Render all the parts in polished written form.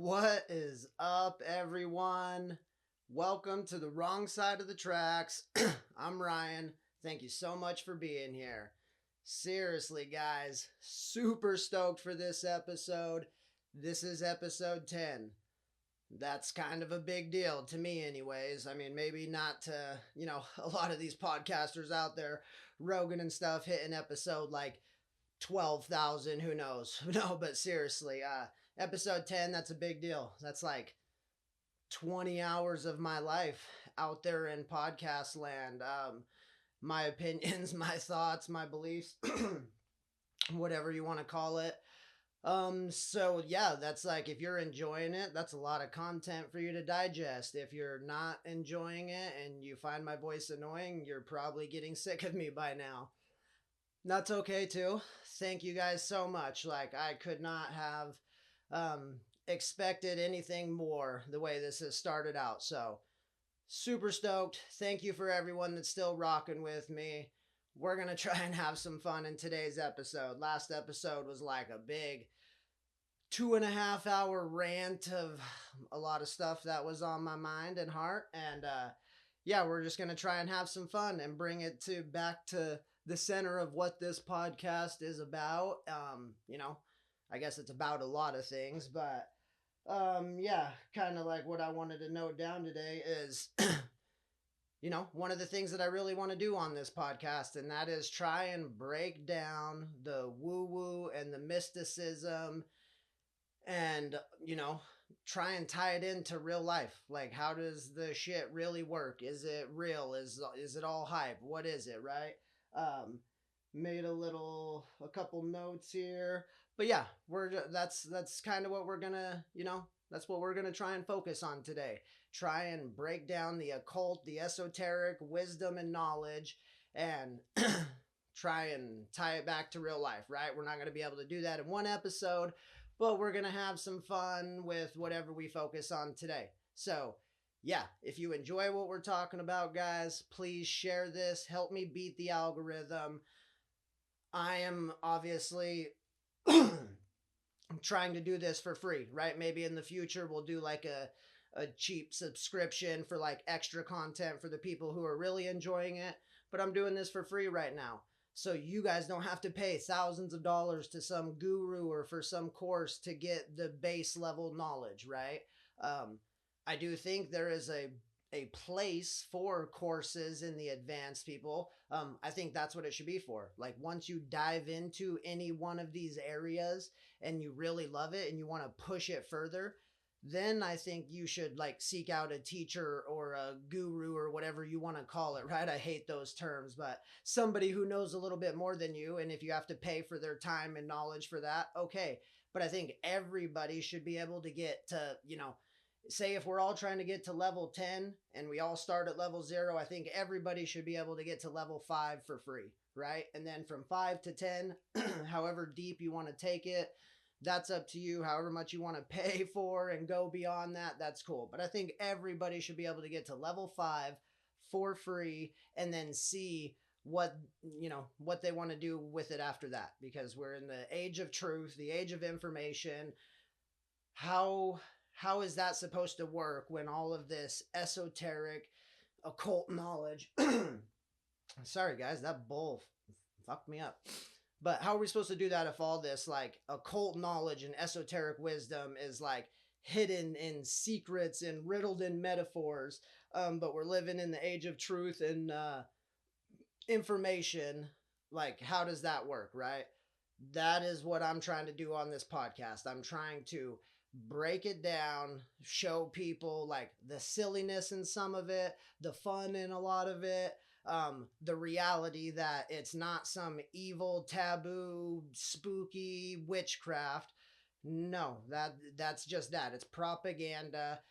What is up, everyone? Welcome to the wrong side of the tracks. I'm Ryan. Thank you so much for being here. Seriously, guys, super stoked for this episode. This is episode 10. That's kind of a big deal to me, anyways. I mean, maybe not to, a lot of these podcasters out there, Rogan and stuff, hitting episode like 12,000, who knows? No, but seriously, episode 10, that's a big deal. That's like 20 hours of my life out there in podcast land. My opinions, my thoughts, my beliefs, whatever you want to call it. So yeah, that's like, if you're enjoying it, that's a lot of content for you to digest. If you're not enjoying it and you find my voice annoying, you're probably getting sick of me by now. That's okay too. Thank you guys so much. Like, I could not have expected anything more the way this has started out. So super stoked. Thank you for everyone that's still rocking with me. We're gonna try and have some fun in today's episode. Last episode was like a big 2.5 hour rant of a lot of stuff that was on my mind and heart. And yeah, we're just gonna try and have some fun and bring it to back to the center of what this podcast is about. I guess it's about a lot of things, but yeah, kind of like what I wanted to note down today is one of the things that I really want to do on this podcast, and that is try and break down the woo woo and the mysticism and, try and tie it into real life. Like, how does the shit really work? Is it real? Is it all hype? What is it, right? Um, Made a couple notes here, but yeah, that's kind of what we're gonna, that's what we're gonna try and focus on today. Try and break down the occult, the esoteric, wisdom and knowledge, and try and tie it back to real life, right? We're not gonna be able to do that in one episode, but we're gonna have some fun with whatever we focus on today. So yeah, if you enjoy what we're talking about, guys, please share this. Help me beat the algorithm. I am obviously trying to do this for free, right? Maybe in the future we'll do like a cheap subscription for like extra content for the people who are really enjoying it. But I'm doing this for free right now. So you guys don't have to pay thousands of dollars to some guru or for some course to get the base level knowledge, right? I do think there is a place for courses in the advanced people. I think that's what it should be for. Like, once you dive into any one of these areas and you really love it and you want to push it further, then I think you should like seek out a teacher or a guru or whatever you want to call it, right? I hate those terms, but somebody who knows a little bit more than you. And if you have to pay for their time and knowledge for that, okay. But I think everybody should be able to get to, say if we're all trying to get to level 10 and we all start at level 0, I think everybody should be able to get to level 5 for free, right? And then from 5 to 10, however deep you want to take it, that's up to you. However much you want to pay for and go beyond that, that's cool. But I think everybody should be able to get to level 5 for free and then see what they want to do with it after that, because we're in the age of truth, the age of information. How is that supposed to work when all of this esoteric occult knowledge sorry guys, that bull fucked me up. But how are we supposed to do that if all this like occult knowledge and esoteric wisdom is like hidden in secrets and riddled in metaphors? But we're living in the age of truth and information. Like, how does that work, right? That is what I'm trying to do on this podcast. I'm trying to break it down, show people like the silliness in some of it, the fun in a lot of it, the reality that it's not some evil, taboo, spooky witchcraft. No, that's just that. It's propaganda.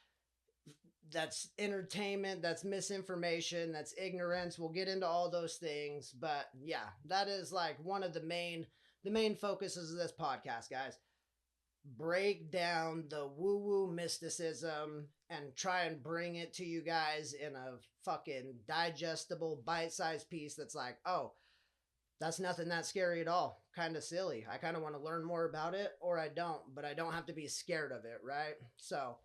That's entertainment. That's misinformation. That's ignorance. We'll get into all those things, but yeah, that is like one of the main focuses of this podcast, guys. Break down the woo-woo mysticism and try and bring it to you guys in a fucking digestible, bite-sized piece that's like, oh, that's nothing that scary at all. kind of silly. I kind of want to learn more about it, or I don't, but I don't have to be scared of it, right? So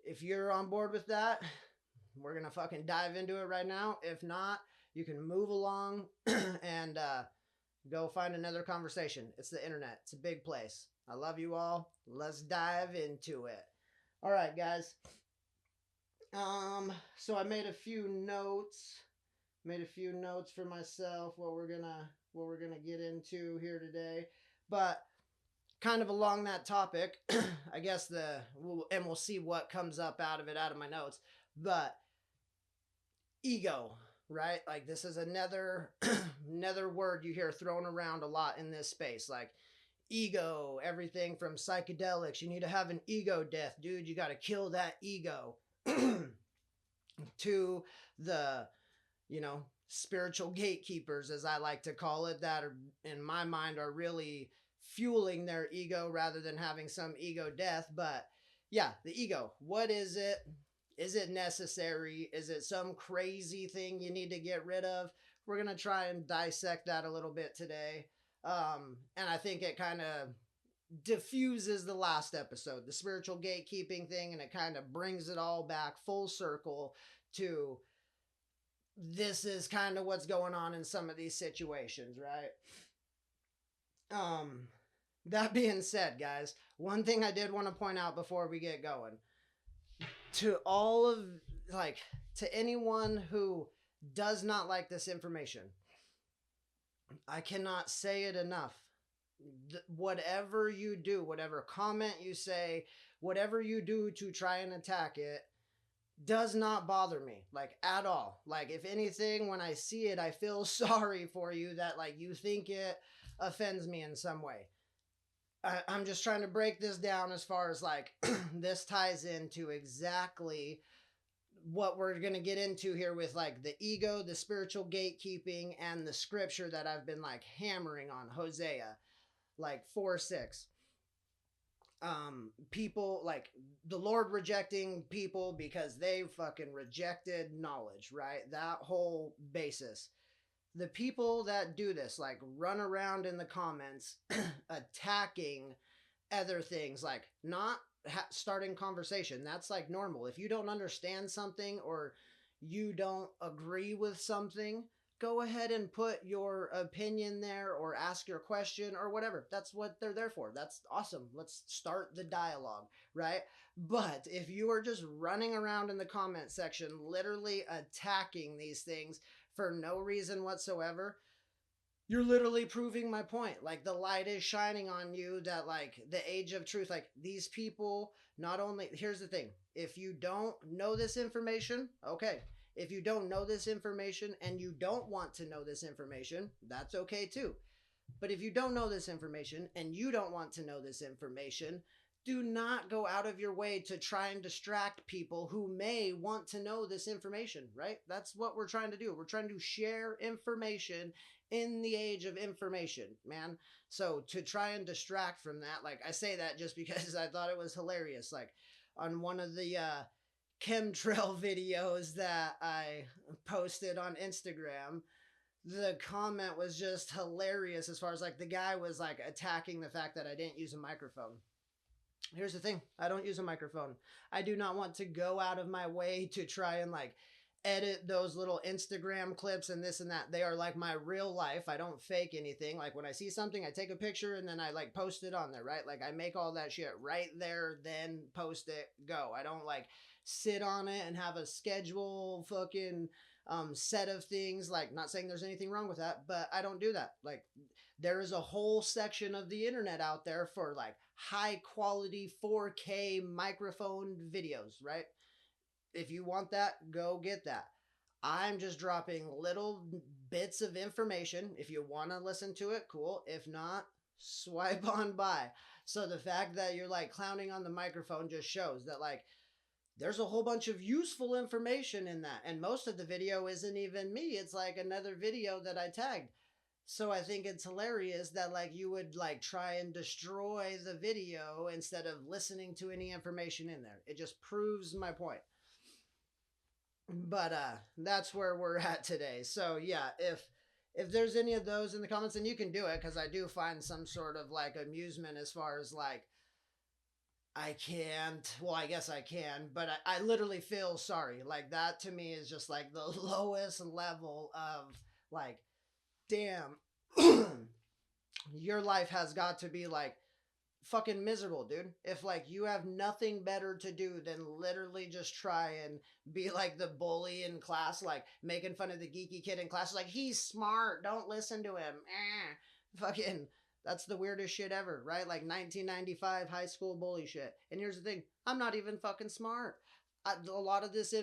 if you're on board with that, we're going to fucking dive into it right now. If not, you can move along and go find another conversation. It's the internet. It's a big place. I love you all. Let's dive into it. All right, guys. So I made a few notes. Made a few notes for myself what we're gonna get into here today. But kind of along that topic, I guess we'll see what comes up out of my notes. But ego, right? Like this is another another word you hear thrown around a lot in this space. Like ego, everything from psychedelics. You need to have an ego death, dude. You got to kill that ego. To the, spiritual gatekeepers, as I like to call it, that are, in my mind, are really fueling their ego rather than having some ego death. But yeah, the ego. What is it? Is it necessary? Is it some crazy thing you need to get rid of? We're going to try and dissect that a little bit today. And I think it kind of diffuses the last episode, the spiritual gatekeeping thing, and it kind of brings it all back full circle to this is kind of what's going on in some of these situations, right? That being said, guys, one thing I did want to point out before we get going, to anyone who does not like this information, I cannot say it enough. Whatever you do, whatever comment you say, whatever you do to try and attack it, does not bother me, like, at all. Like, if anything, when I see it, I feel sorry for you that, like, you think it offends me in some way. I'm just trying to break this down as far as, like, this ties into exactly what we're going to get into here with, like, the ego, the spiritual gatekeeping, and the scripture that I've been, like, hammering on, Hosea, like, 4:6. People, like, the Lord rejecting people because they fucking rejected knowledge, right? That whole basis. The people that do this, like, run around in the comments attacking other things, like, not starting conversation. That's, like, normal. If you don't understand something or you don't agree with something, go ahead and put your opinion there or ask your question or whatever. That's what they're there for. That's awesome. Let's start the dialogue, right? But if you are just running around in the comment section, literally attacking these things for no reason whatsoever, you're literally proving my point. Like, the light is shining on you that, like, the age of truth, like, these people, not only, here's the thing, if you don't know this information, okay. If you don't know this information and you don't want to know this information, that's okay too. But if you don't know this information and you don't want to know this information, do not go out of your way to try and distract people who may want to know this information, right? That's what we're trying to do. We're trying to share information in the age of information, man. So to try and distract from that, like, I say that just because I thought it was hilarious. Like, on one of the chemtrail videos that I posted on Instagram, the comment was just hilarious as far as, like, the guy was, like, attacking the fact that I didn't use a microphone. Here's the thing. I don't use a microphone. I do not want to go out of my way to try and, like, edit those little Instagram clips and this and that. They are like my real life. I don't fake anything. Like, when I see something, I take a picture and then I, like, post it on there, right? Like, I make all that shit right there, then post it, go. I don't, like, sit on it and have a schedule fucking set of things. Like, not saying there's anything wrong with that, but I don't do that. Like, there is a whole section of the internet out there for, like, high quality 4K microphone videos, right? If you want that, go get that. I'm just dropping little bits of information. If you want to listen to it, cool. If not, swipe on by. So the fact that you're, like, clowning on the microphone just shows that, like, there's a whole bunch of useful information in that. And most of the video isn't even me. It's, like, another video that I tagged. So I think it's hilarious that, like, you would, like, try and destroy the video instead of listening to any information in there. It just proves my point. But that's where we're at today. So yeah, if there's any of those in the comments, and you can do it because I do find some sort of like amusement as far as like I can't. Well, I guess I can, but I literally feel sorry. Like that to me is just like the lowest level of like, damn, your life has got to be like fucking miserable, dude. If like you have nothing better to do than literally just try and be like the bully in class, like making fun of the geeky kid in class, like he's smart, don't listen to him. Fucking that's the weirdest shit ever, right? Like 1995 high school bully shit. And here's the thing, I'm not even fucking smart. A lot of this,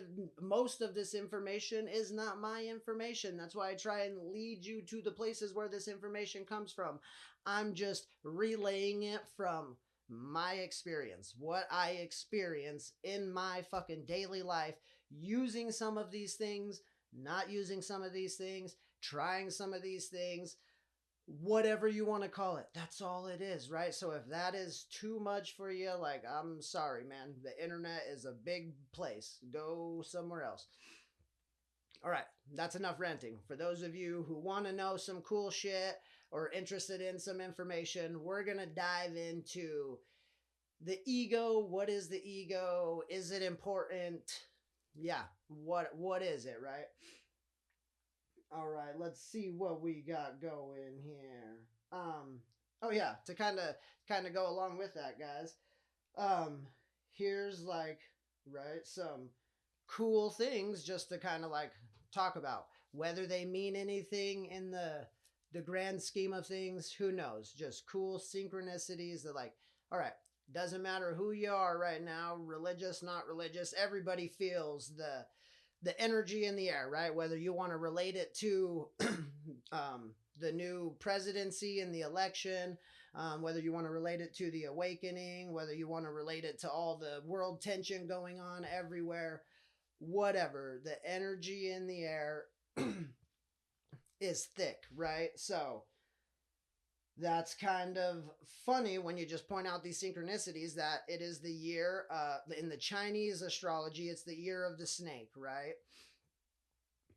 most of this information is not my information. That's why I try and lead you to the places where this information comes from. I'm just relaying it from my experience, what I experience in my fucking daily life, using some of these things, not using some of these things, trying some of these things, whatever you want to call it. That's all it is, right? So if that is too much for you, like, I'm sorry, man. The internet is a big place. Go somewhere else. All right, that's enough ranting. For those of you who want to know some cool shit or interested in some information, we're going to dive into the ego. What is the ego? Is it important? Yeah, what is it, right? All right, let's see what we got going here. Oh yeah, to kind of go along with that, guys. Um, here's like right some cool things just to kind of like talk about. Whether they mean anything in the grand scheme of things, who knows? Just cool synchronicities that like, all right, doesn't matter who you are right now, religious, not religious, everybody feels the energy in the air, right? Whether you want to relate it to the new presidency and the election, whether you want to relate it to the awakening, whether you want to relate it to all the world tension going on everywhere, whatever, the energy in the air is thick, right? So that's kind of funny when you just point out these synchronicities that it is the year in the Chinese astrology, it's the year of the snake, right?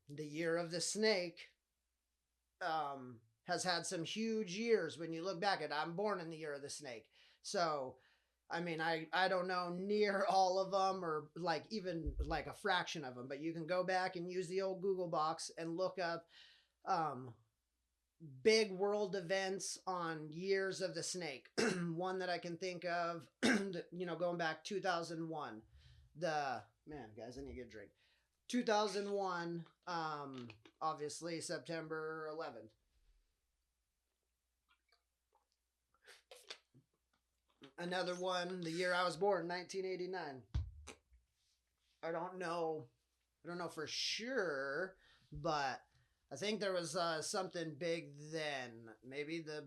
The year of the snake has had some huge years when you look back at it. I'm born in the year of the snake. So I mean, I don't know near all of them or like even like a fraction of them, but you can go back and use the old Google box and look up um, big world events on years of the snake. One that I can think of, going back 2001. The man, guys, I need to get a drink. 2001, obviously September 11th. Another one, the year I was born, 1989. I don't know. I don't know for sure, but I think there was something big then. Maybe the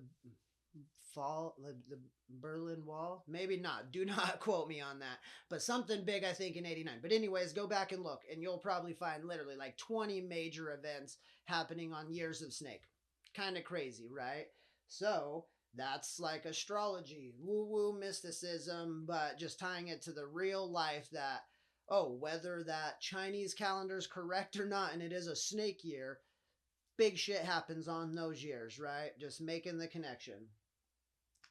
fall, the Berlin Wall. Maybe not. Do not quote me on that. But something big, I think, in '89. But anyways, go back and look, and you'll probably find literally like 20 major events happening on years of snake. Kind of crazy, right? So that's like astrology, woo woo mysticism, but just tying it to the real life that, oh, whether that Chinese calendar is correct or not, and it is a snake year, big shit happens on those years, right? Just making the connection.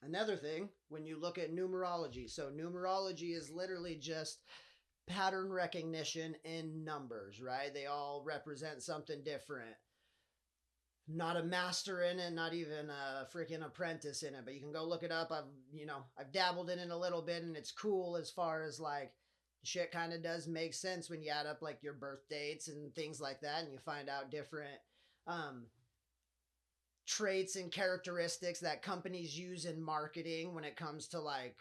Another thing, when you look at numerology, so numerology is literally just pattern recognition in numbers, right? They all represent something different. Not a master in it, not even a freaking apprentice in it, but you can go look it up. I've dabbled in it a little bit, and it's cool as far as like shit kind of does make sense when you add up like your birth dates and things like that, and you find out different um, traits and characteristics that companies use in marketing when it comes to like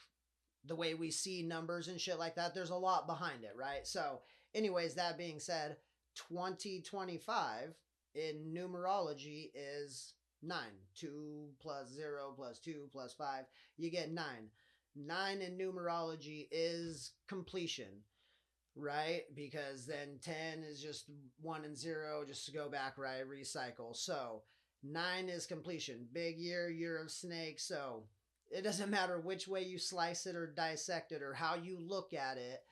the way we see numbers and shit like that. There's a lot behind it, right? So, anyways, that being said, 2025 in numerology is 9. 2 plus 0 plus 2 plus 5, you get 9. 9 in numerology is completion, right? Because then 10 is just 1 and 0, just to go back, right? Recycle. So 9 is completion. Big year, year of snake. So it doesn't matter which way you slice it or dissect it or how you look at it.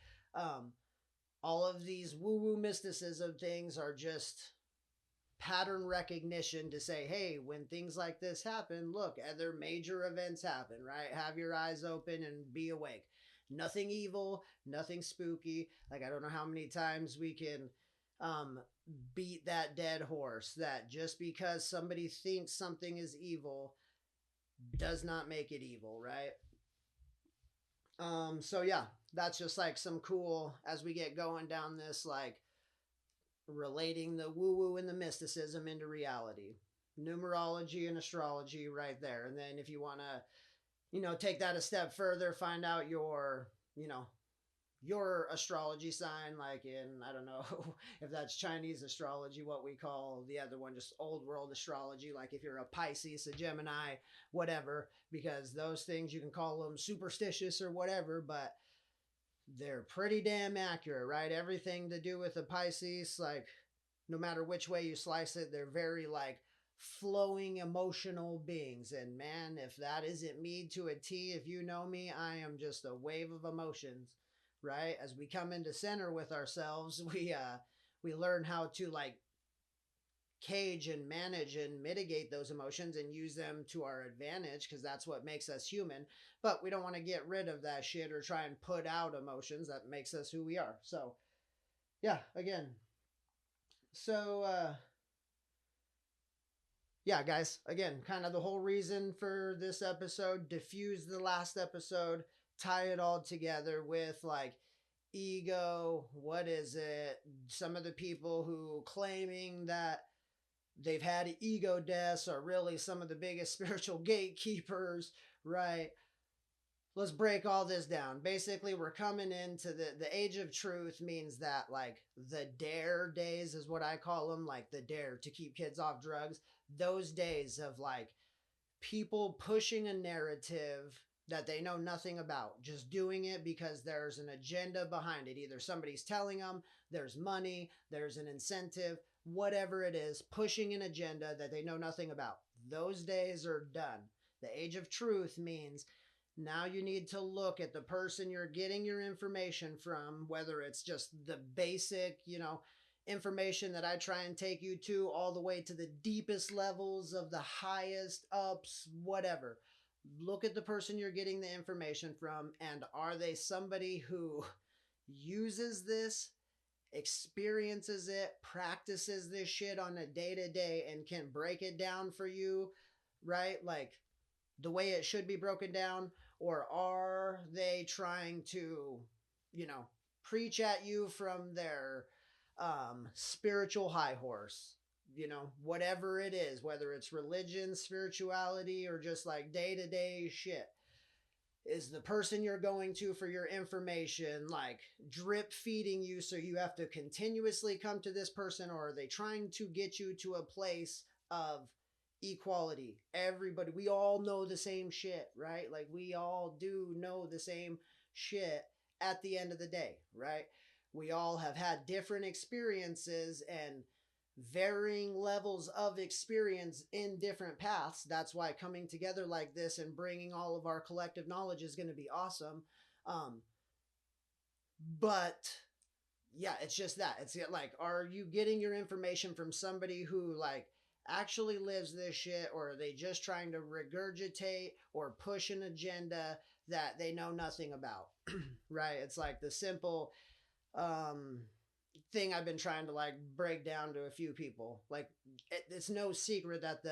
All of these woo woo mysticism things are just pattern recognition to say, hey, when things like this happen, look, other major events happen, right? Have your eyes open and be awake. Nothing evil, nothing spooky. Like, I don't know how many times we can um, beat that dead horse that just because somebody thinks something is evil does not make it evil, right? So yeah, that's just like some cool as we get going down this like relating the woo woo and the mysticism into reality. Numerology and astrology right there. And then if you want to, take that a step further, find out your astrology sign, like in, I don't know if that's Chinese astrology, what we call the other one, just old world astrology, like if you're a Pisces, a Gemini, whatever, because those things you can call them superstitious or whatever, but they're pretty damn accurate, right? Everything to do with the Pisces, like no matter which way you slice it, they're very like flowing emotional beings. And man, if that isn't me to a T, if you know me, I am just a wave of emotions, right? As we come into center with ourselves, we learn how to like cage and manage and mitigate those emotions and use them to our advantage because that's what makes us human. But we don't want to get rid of that shit or try and put out emotions that makes us who we are. So yeah, again, so yeah, guys, again, kind of the whole reason for this episode, diffuse the last episode, tie it all together with like ego, what is it? Some of the people who claiming that they've had ego deaths are really some of the biggest spiritual gatekeepers, right? Let's break all this down. Basically, we're coming into the age of truth means that like the dare days is what I call them, like the dare to keep kids off drugs. Those days of like people pushing a narrative that they know nothing about, just doing it because there's an agenda behind it. Either somebody's telling them, there's money, there's an incentive, whatever it is, pushing an agenda that they know nothing about. Those days are done. The age of truth means now you need to look at the person you're getting your information from, whether it's just the basic, information that I try and take you to, all the way to the deepest levels of the highest ups, whatever. Look at the person you're getting the information from, and are they somebody who uses this, experiences it, practices this shit on a day to day, and can break it down for you, right? Like the way it should be broken down, or are they trying to, you know, preach at you from their spiritual high horse? Whatever it is, whether it's religion, spirituality, or just like day to day shit. Is the person you're going to for your information like drip feeding you so you have to continuously come to this person, or are they trying to get you to a place of equality? Everybody, we all know the same shit, right? Like we all do know the same shit at the end of the day, right? We all have had different experiences and varying levels of experience in different paths. That's why coming together like this and bringing all of our collective knowledge is going to be awesome. Um, but yeah, it's just that. It's like, are you getting your information from somebody who like actually lives this shit, or are they just trying to regurgitate or push an agenda that they know nothing about? Right? It's like the simple um thing I've been trying to like break down to a few people. Like it's no secret that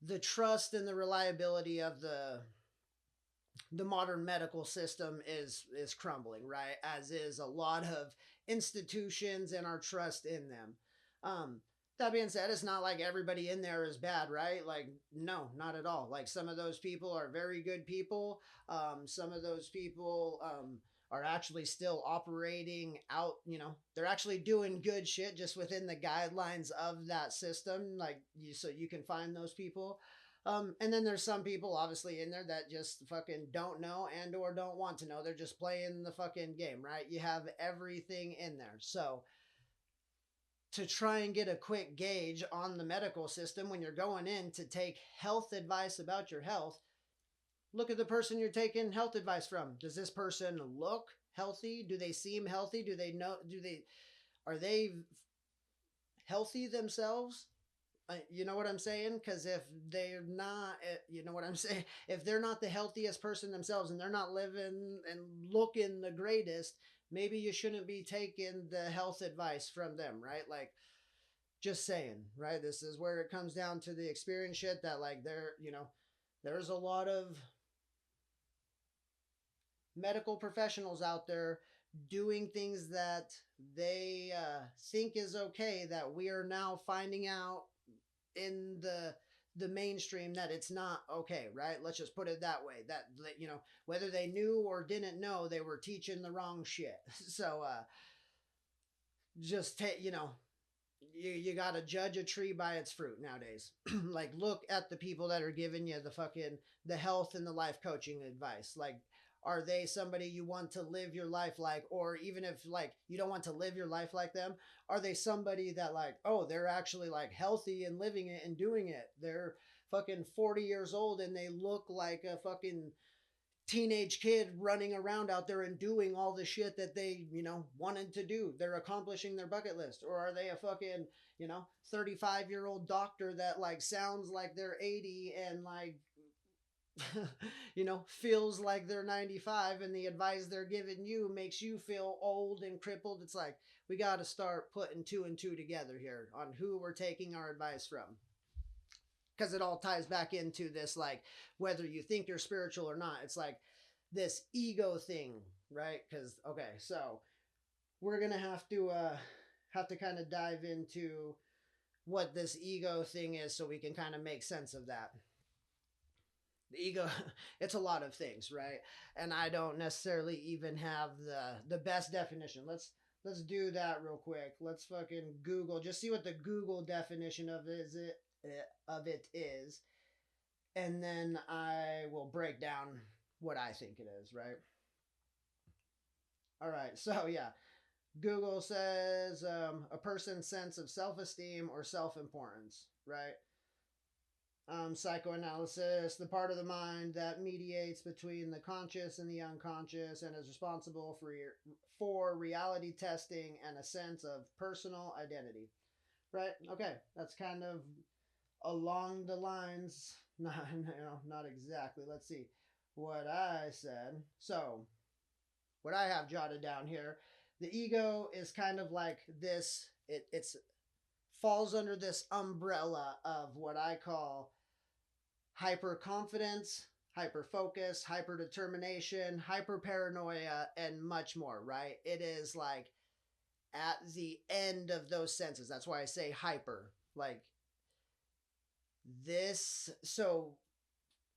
the trust and the reliability of the modern medical system is crumbling, right? As is a lot of institutions and our trust in them. That being said, it's not like everybody in there is bad, right? Like, no, not at all. Like, some of those people are very good people. Some of those people are actually still operating out, they're actually doing good shit just within the guidelines of that system. Like, so you can find those people. And then there's some people obviously in there that just fucking don't know and or don't want to know. They're just playing the fucking game, right? You have everything in there. So to try and get a quick gauge on the medical system when you're going in to take health advice about your health, look at the person you're taking health advice from. Does this person look healthy? Do they seem healthy? Do they know, are they healthy themselves. You know what I'm saying? Because if they're not, you know what I'm saying? If they're not the healthiest person themselves and they're not living and looking the greatest, maybe you shouldn't be taking the health advice from them, right? Like, just saying, right? This is where it comes down to the experience shit that, like, there's a lot of medical professionals out there doing things that they think is okay that we are now finding out in the mainstream that it's not okay, right? Let's just put it that way. That, whether they knew or didn't know, they were teaching the wrong shit. So just take, you got to judge a tree by its fruit nowadays. Like, look at the people that are giving you the health and the life coaching advice. Like, are they somebody you want to live your life like? Or even if, like, you don't want to live your life like them, are they somebody that, like, oh, they're actually, like, healthy and living it and doing it? They're fucking 40 years old and they look like a fucking teenage kid running around out there and doing all the shit that they, wanted to do. They're accomplishing their bucket list. Or are they a fucking, 35-year-old doctor that, like, sounds like they're 80 and, like, feels like they're 95, and the advice they're giving you makes you feel old and crippled? It's like, we got to start putting two and two together here on who we're taking our advice from. Because it all ties back into this, like, whether you think you're spiritual or not, it's like this ego thing, right? Because, okay, so we're gonna have to kind of dive into what this ego thing is so we can kind of make sense of that. The ego, it's a lot of things, right? And I don't necessarily even have the best definition. Let's do that real quick. Let's fucking Google, just see what the Google definition of it is, and then I will break down what I think it is, right? All right, so yeah, Google says a person's sense of self-esteem or self-importance, right? Psychoanalysis, the part of the mind that mediates between the conscious and the unconscious and is responsible for reality testing and a sense of personal identity. Right? Okay, that's kind of along the lines. Not exactly. Let's see what I said. So, what I have jotted down here, the ego is kind of like this. It's falls under this umbrella of what I call hyper confidence, hyper focus, hyper determination, hyper paranoia, and much more, right? It is like at the end of those senses. That's why I say hyper. Like, this, so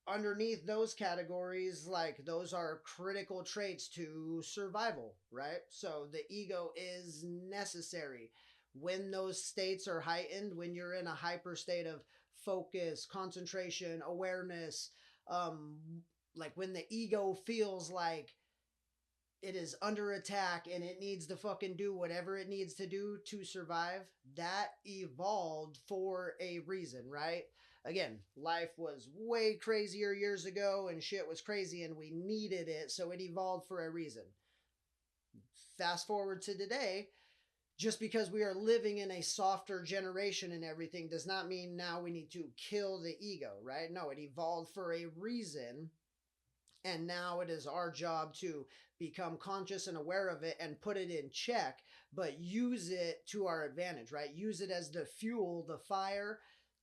underneath those categories, like, those are critical traits to survival, right? So the ego is necessary when those states are heightened, when you're in a hyper state of focus, concentration, awareness, um like when the ego feels like it is under attack and it needs to fucking do whatever it needs to do to survive. That evolved for a reason, right? Again, life was way crazier years ago and shit was crazy and we needed it, so it evolved for a reason. Fast forward to today, just because we are living in a softer generation and everything does not mean now we need to kill the ego, right? No, it evolved for a reason. And now it is our job to become conscious and aware of it and put it in check, but use it to our advantage, right? Use it as the fuel, the fire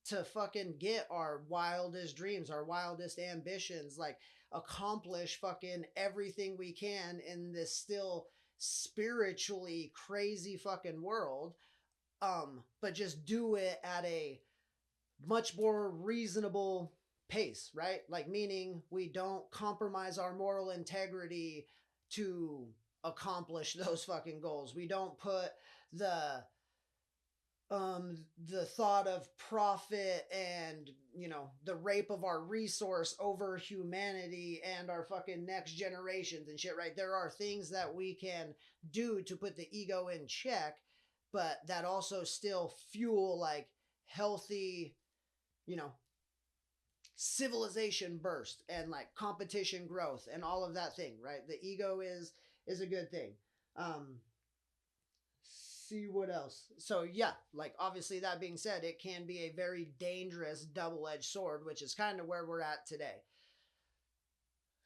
to fucking get our wildest dreams, our wildest ambitions, like accomplish fucking everything we can in this still spiritually crazy fucking world. But just do it at a much more reasonable pace, right? Like, meaning we don't compromise our moral integrity to accomplish those fucking goals. We don't put the the thought of profit and, the rape of our resource over humanity and our fucking next generations and shit, right? There are things that we can do to put the ego in check, but that also still fuel, like, healthy, you know, civilization burst and, like, competition growth and all of that thing, right? The ego is a good thing. see what else. So yeah, like obviously that being said, it can be a very dangerous double-edged sword, which is kind of where we're at today.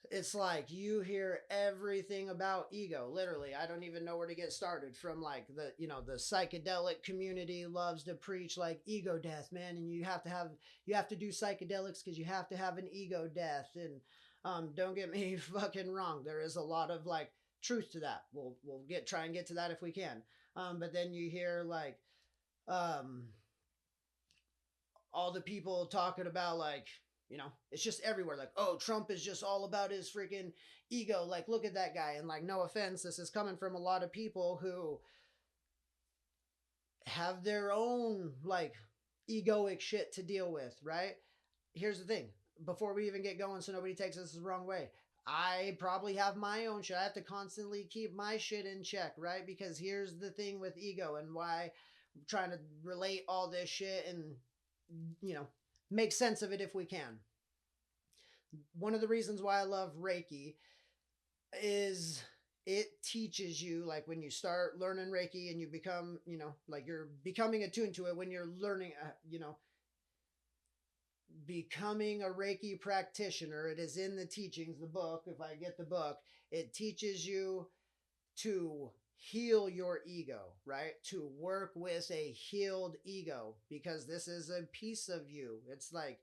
It's like you hear everything about ego. Literally, I don't even know where to get started. From like the psychedelic community loves to preach like ego death, man, and you have to do psychedelics because you have to have an ego death. And don't get me fucking wrong, there is a lot of like truth to that. We'll try and get to that if we can. But then you hear like um all the people talking about like, it's just everywhere, like, oh, Trump is just all about his freaking ego, like look at that guy. And like, no offense, this is coming from a lot of people who have their own like egoic shit to deal with, right? Here's the thing, before we even get going, so nobody takes this the wrong way, I probably have my own shit. I have to constantly keep my shit in check, right? Because here's the thing with ego and why I'm trying to relate all this shit and make sense of it if we can. One of the reasons why I love Reiki is it teaches you, like when you start learning Reiki and you become, like you're becoming attuned to it, when you're learning, becoming a Reiki practitioner, it is in the teachings, the book, if I get the book, it teaches you to heal your ego, right? To work with a healed ego, because this is a piece of you. It's like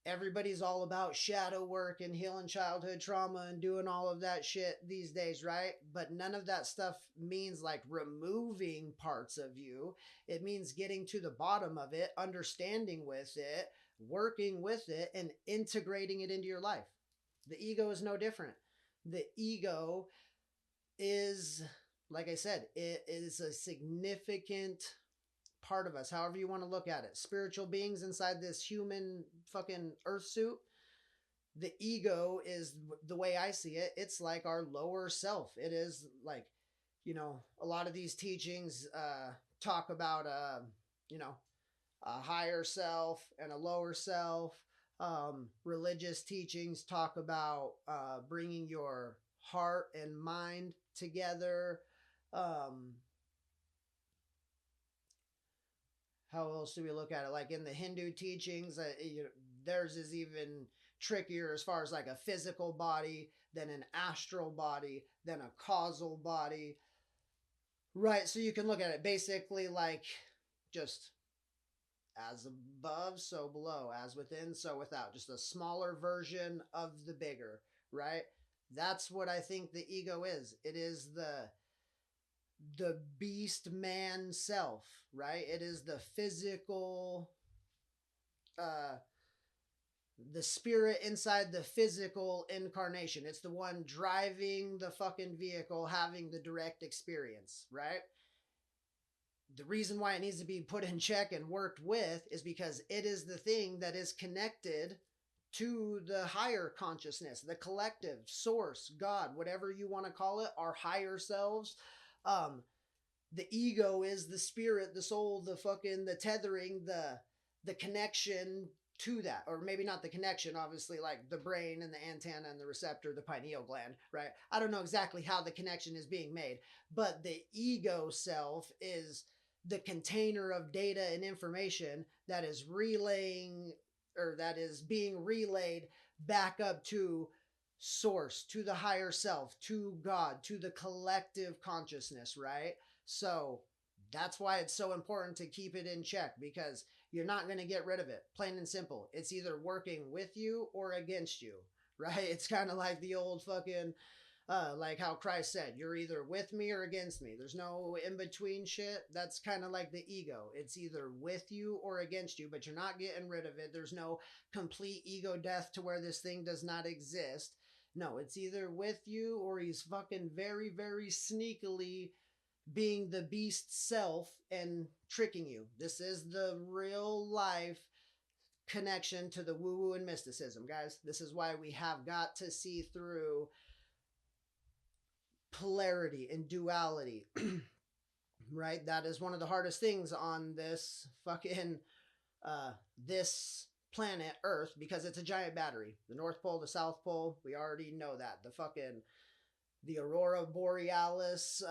everybody's all about shadow work and healing childhood trauma and doing all of that shit these days, right? But none of that stuff means like removing parts of you. It means getting to the bottom of it, understanding with it, working with it, and integrating it into your life. The ego is no different. The ego is, like I said, it is a significant part of us, however you want to look at it. Spiritual beings inside this human fucking earth suit. The ego is, the way I see it, it's like our lower self. It is like, a lot of these teachings talk about, a higher self and a lower self. Religious teachings talk about bringing your heart and mind together. How else do we look at it? Like in the Hindu teachings, theirs is even trickier as far as like a physical body, then an astral body, then a causal body. Right, so you can look at it basically like just as above, so below, as within, so without, just a smaller version of the bigger, right? That's what I think the ego is. It is the beast man self, right? It is the physical, the spirit inside the physical incarnation. It's the one driving the fucking vehicle, having the direct experience, right? The reason why it needs to be put in check and worked with is because it is the thing that is connected to the higher consciousness, the collective source, God, whatever you want to call it, our higher selves. The ego is the spirit, the soul, the tethering, the connection to that. Or maybe not the connection, obviously, like the brain and the antenna and the receptor, the pineal gland, right? I don't know exactly how the connection is being made, but the ego self is the container of data and information that is relaying, or that is being relayed back up to source, to the higher self, to God, to the collective consciousness, right? So that's why it's so important to keep it in check, because you're not going to get rid of it. Plain and simple. It's either working with you or against you, right? It's kind of like the old fucking, like how Christ said, you're either with me or against me. There's no in between shit. That's kind of like the ego. It's either with you or against you, but you're not getting rid of it. There's no complete ego death to where this thing does not exist. No, it's either with you or he's fucking very, very sneakily being the beast self and tricking you. This is the real life connection to the woo-woo and mysticism, guys. This is why we have got to see through polarity and duality. Right? That is one of the hardest things on this fucking this planet Earth, because it's a giant battery. The North Pole, the South Pole, we already know that. The fucking the aurora borealis,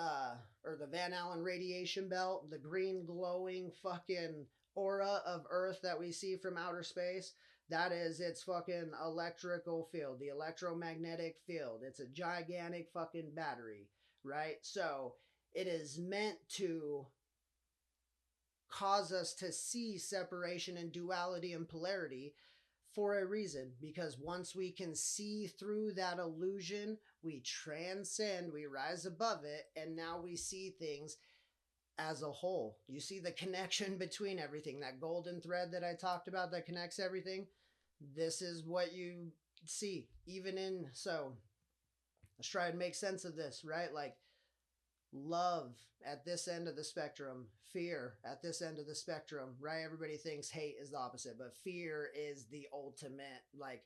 or the Van Allen radiation belt, the green glowing fucking aura of Earth that we see from outer space, that is its fucking electrical field, the electromagnetic field. It's a gigantic fucking battery, right? So it is meant to cause us to see separation and duality and polarity for a reason, because once we can see through that illusion, we transcend, we rise above it, and now we see things as a whole. You see the connection between everything, that golden thread that I talked about that connects everything. This is what you see, even in. So let's try and make sense of this, right? Like, love at this end of the spectrum, fear at this end of the spectrum, right? Everybody thinks hate is the opposite, but fear is the ultimate, like,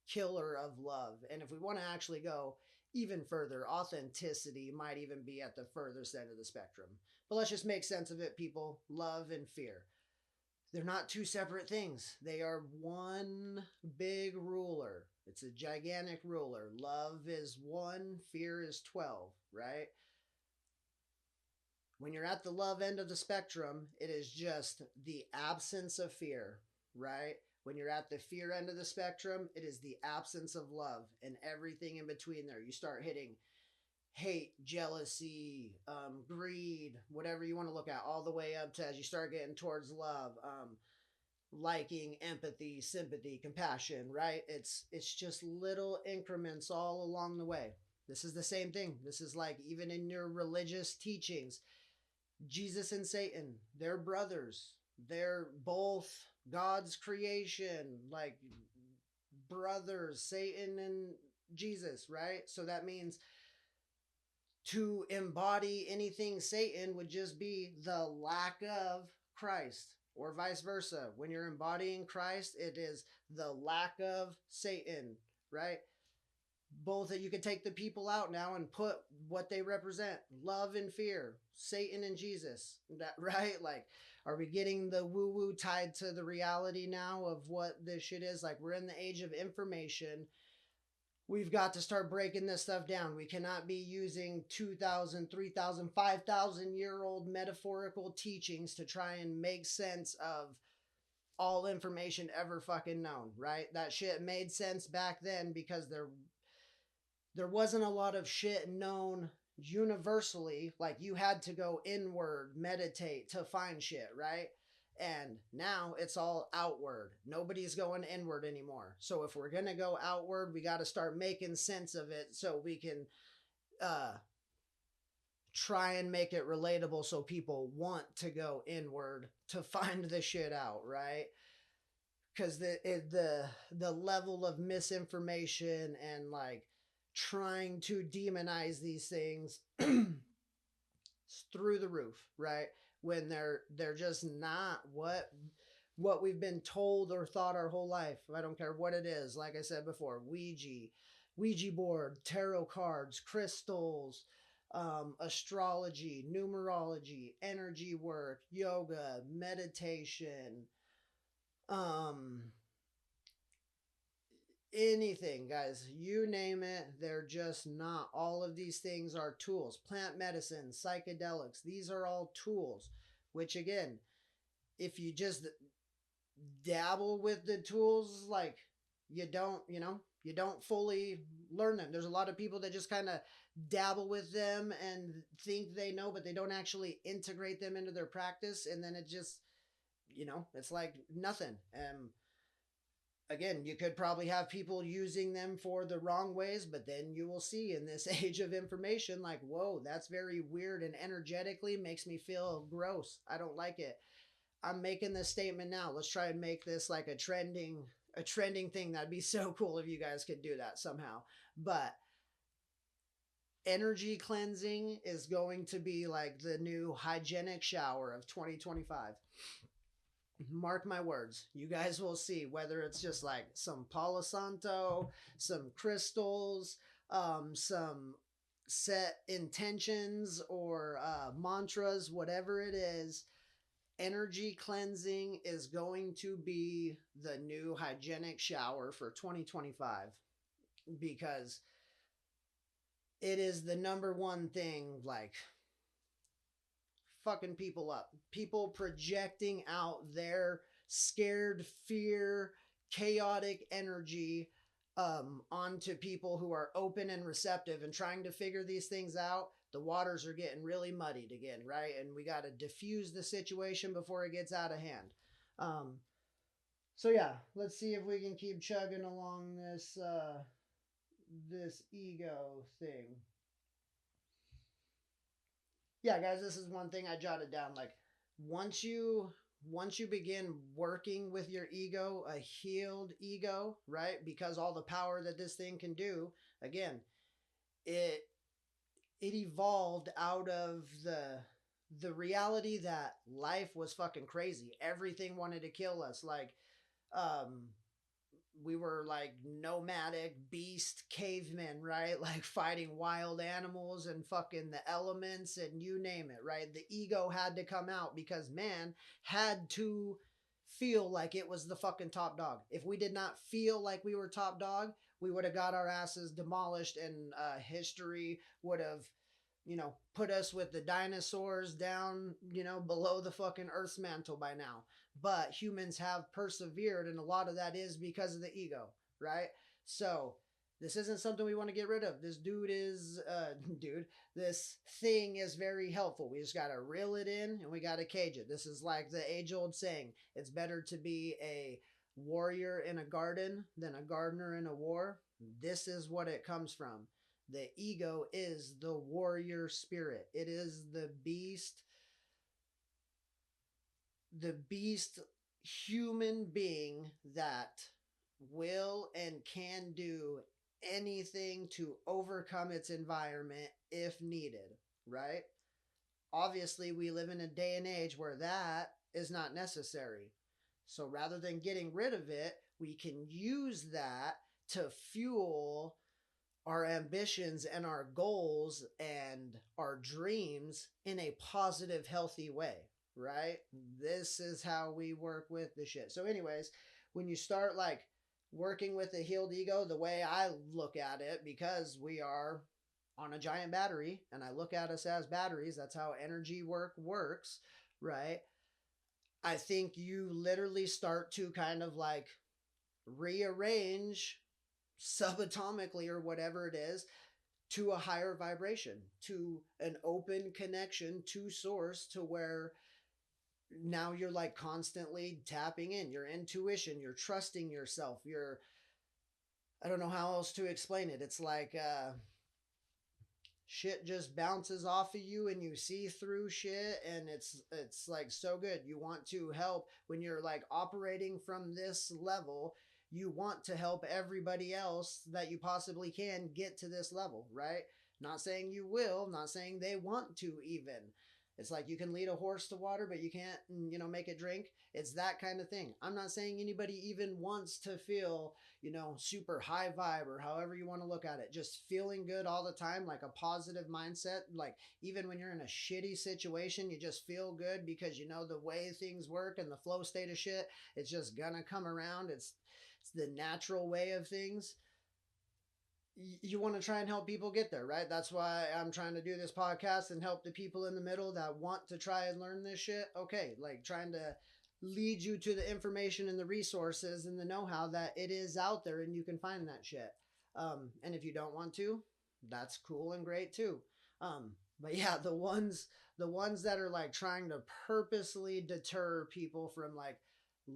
killer of love. And if we want to actually go even further, authenticity might even be at the furthest end of the spectrum. But let's just make sense of it, people. Love and fear, they're not two separate things. They are one big ruler. It's a gigantic ruler. Love is 1, fear is 12, right? When you're at the love end of the spectrum, it is just the absence of fear, right? When you're at the fear end of the spectrum, it is the absence of love and everything in between there. You start hitting hate, jealousy, greed, whatever you want to look at, all the way up to, as you start getting towards love, liking, empathy, sympathy, compassion, right? It's just little increments all along the way. This is the same thing. This is like even in your religious teachings, Jesus and Satan, they're brothers. They're both God's creation, like brothers, Satan and Jesus, right? So that means to embody anything Satan would just be the lack of Christ, or vice versa. When you're embodying Christ, it is the lack of Satan, right? Both that you could take the people out now and put what they represent, love and fear, Satan and Jesus, that, right? Like, are we getting the woo woo tied to the reality now of what this shit is? Like, we're in the age of information. We've got to start breaking this stuff down. We cannot be using 2,000, 3,000, 5,000 year old metaphorical teachings to try and make sense of all information ever fucking known, right? That shit made sense back then because there wasn't a lot of shit known universally. Like, you had to go inward, meditate to find shit, right? And now it's all outward. Nobody's going inward anymore. So if we're going to go outward, we got to start making sense of it so we can uh, try and make it relatable so people want to go inward to find the shit out, right? Because the level of misinformation and like trying to demonize these things through the roof, right? When they're just not what we've been told or thought our whole life. I don't care what it is. Like I said before, Ouija board, tarot cards, crystals, astrology, numerology, energy work, yoga, meditation, um, anything, guys, you name it, they're just not. All of these things are tools. Plant medicine, psychedelics, these are all tools, which again, if you just dabble with the tools, like, you don't fully learn them. There's a lot of people that just kind of dabble with them and think they know, but they don't actually integrate them into their practice, and then it just, it's like nothing. Again, you could probably have people using them for the wrong ways, but then you will see in this age of information, like, whoa, that's very weird and energetically makes me feel gross. I don't like it. I'm making this statement now. Let's try and make this like a trending thing. That'd be so cool if you guys could do that somehow. But energy cleansing is going to be like the new hygienic shower of 2025. Mark my words, you guys will see, whether it's just like some Palo Santo, some crystals, some set intentions or mantras, whatever it is. Energy cleansing is going to be the new hygienic shower for 2025, because it is the number one thing, like, fucking people up. People projecting out their scared, fear, chaotic energy onto people who are open and receptive and trying to figure these things out. The waters are getting really muddied again, right? And we got to diffuse the situation before it gets out of hand. Um, so yeah, let's see if we can keep chugging along this ego thing. Yeah, guys, this is one thing I jotted down. Like, once you once you begin working with your ego, a healed ego, right? Because all the power that this thing can do, again, it it evolved out of the reality that life was fucking crazy. Everything wanted to kill us. Like, um we were like nomadic beast cavemen, right? Like fighting wild animals and fucking the elements and you name it, right? The ego had to come out because man had to feel like it was the fucking top dog. If we did not feel like we were top dog, we would have got our asses demolished and history would have, put us with the dinosaurs down, below the fucking Earth's mantle by now. But humans have persevered, and a lot of that is because of the ego, right? So this isn't something we want to get rid of. This dude is, this thing is very helpful. We just got to reel it in and we got to cage it. This is like the age old saying, it's better to be a warrior in a garden than a gardener in a war. This is what it comes from. The ego is the warrior spirit. It is the beast human being that will and can do anything to overcome its environment if needed, right? Obviously, we live in a day and age where that is not necessary. So rather than getting rid of it, we can use that to fuel our ambitions and our goals and our dreams in a positive, healthy way, right? This is how we work with the shit. So, anyways, when you start like working with a healed ego, the way I look at it, because we are on a giant battery and I look at us as batteries, that's how energy works, right? I think you literally start to kind of like rearrange subatomically or whatever it is to a higher vibration, to an open connection to source, to where now you're like constantly tapping in your intuition, you're trusting yourself, I don't know how else to explain it. It's like shit just bounces off of you and you see through shit, and it's like so good. You want to help when you're like operating from this level. You want to help everybody else that you possibly can get to this level, right? Not saying you will, not saying they want to even. It's like you can lead a horse to water, but you can't, make it drink. It's that kind of thing. I'm not saying anybody even wants to feel, super high vibe or however you want to look at it. Just feeling good all the time, like a positive mindset. Like even when you're in a shitty situation, you just feel good because you know the way things work and the flow state of shit, it's just gonna come around. It's the natural way of things. You want to try and help people get there, right? That's why I'm trying to do this podcast and help the people in the middle that want to try and learn this shit. Okay, like trying to lead you to the information and the resources and the know-how that it is out there and you can find that shit. And if you don't want to, that's cool and great too. But yeah, the ones that are like trying to purposely deter people from like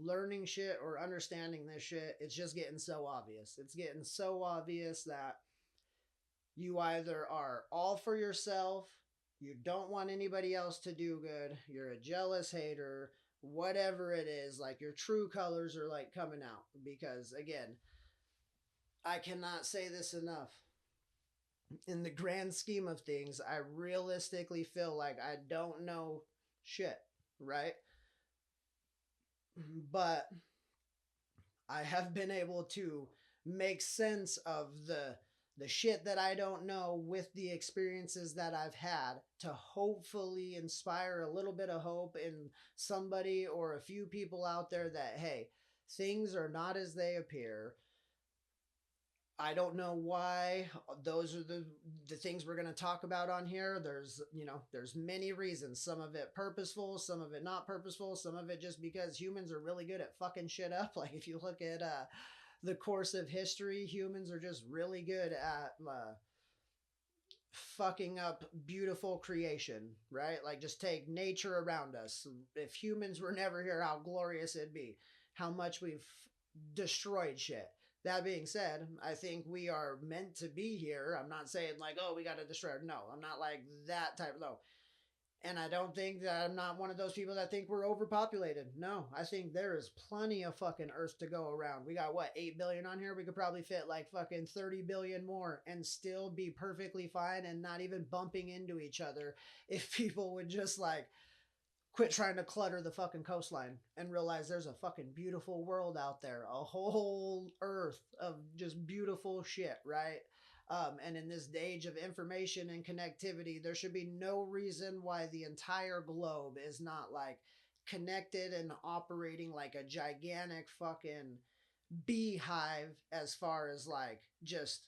learning shit or understanding this shit, it's just getting so obvious. It's getting so obvious that you either are all for yourself, you don't want anybody else to do good, you're a jealous hater, whatever it is, like your true colors are like coming out. Because again, I cannot say this enough. In the grand scheme of things, I realistically feel like I don't know shit, right? But I have been able to make sense of the shit that I don't know with the experiences that I've had to hopefully inspire a little bit of hope in somebody or a few people out there that hey, things are not as they appear. I don't know why those are the things we're going to talk about on here. There's, there's many reasons. Some of it purposeful, some of it not purposeful, some of it just because humans are really good at fucking shit up. Like if you look at the course of history, humans are just really good at fucking up beautiful creation, right? Like just take nature around us. If humans were never here, how glorious it'd be. How much we've destroyed shit. That being said, I think we are meant to be here. I'm not saying like, oh, we got to destroy it. No, I'm not like that type. No, and I don't think that I'm not one of those people that think we're overpopulated. No, I think there is plenty of fucking Earth to go around. We got what, 8 billion on here? We could probably fit like fucking 30 billion more and still be perfectly fine and not even bumping into each other if people would just like quit trying to clutter the fucking coastline and realize there's a fucking beautiful world out there, a whole earth of just beautiful shit, right? And in this age of information and connectivity, there should be no reason why the entire globe is not like connected and operating like a gigantic fucking beehive as far as like just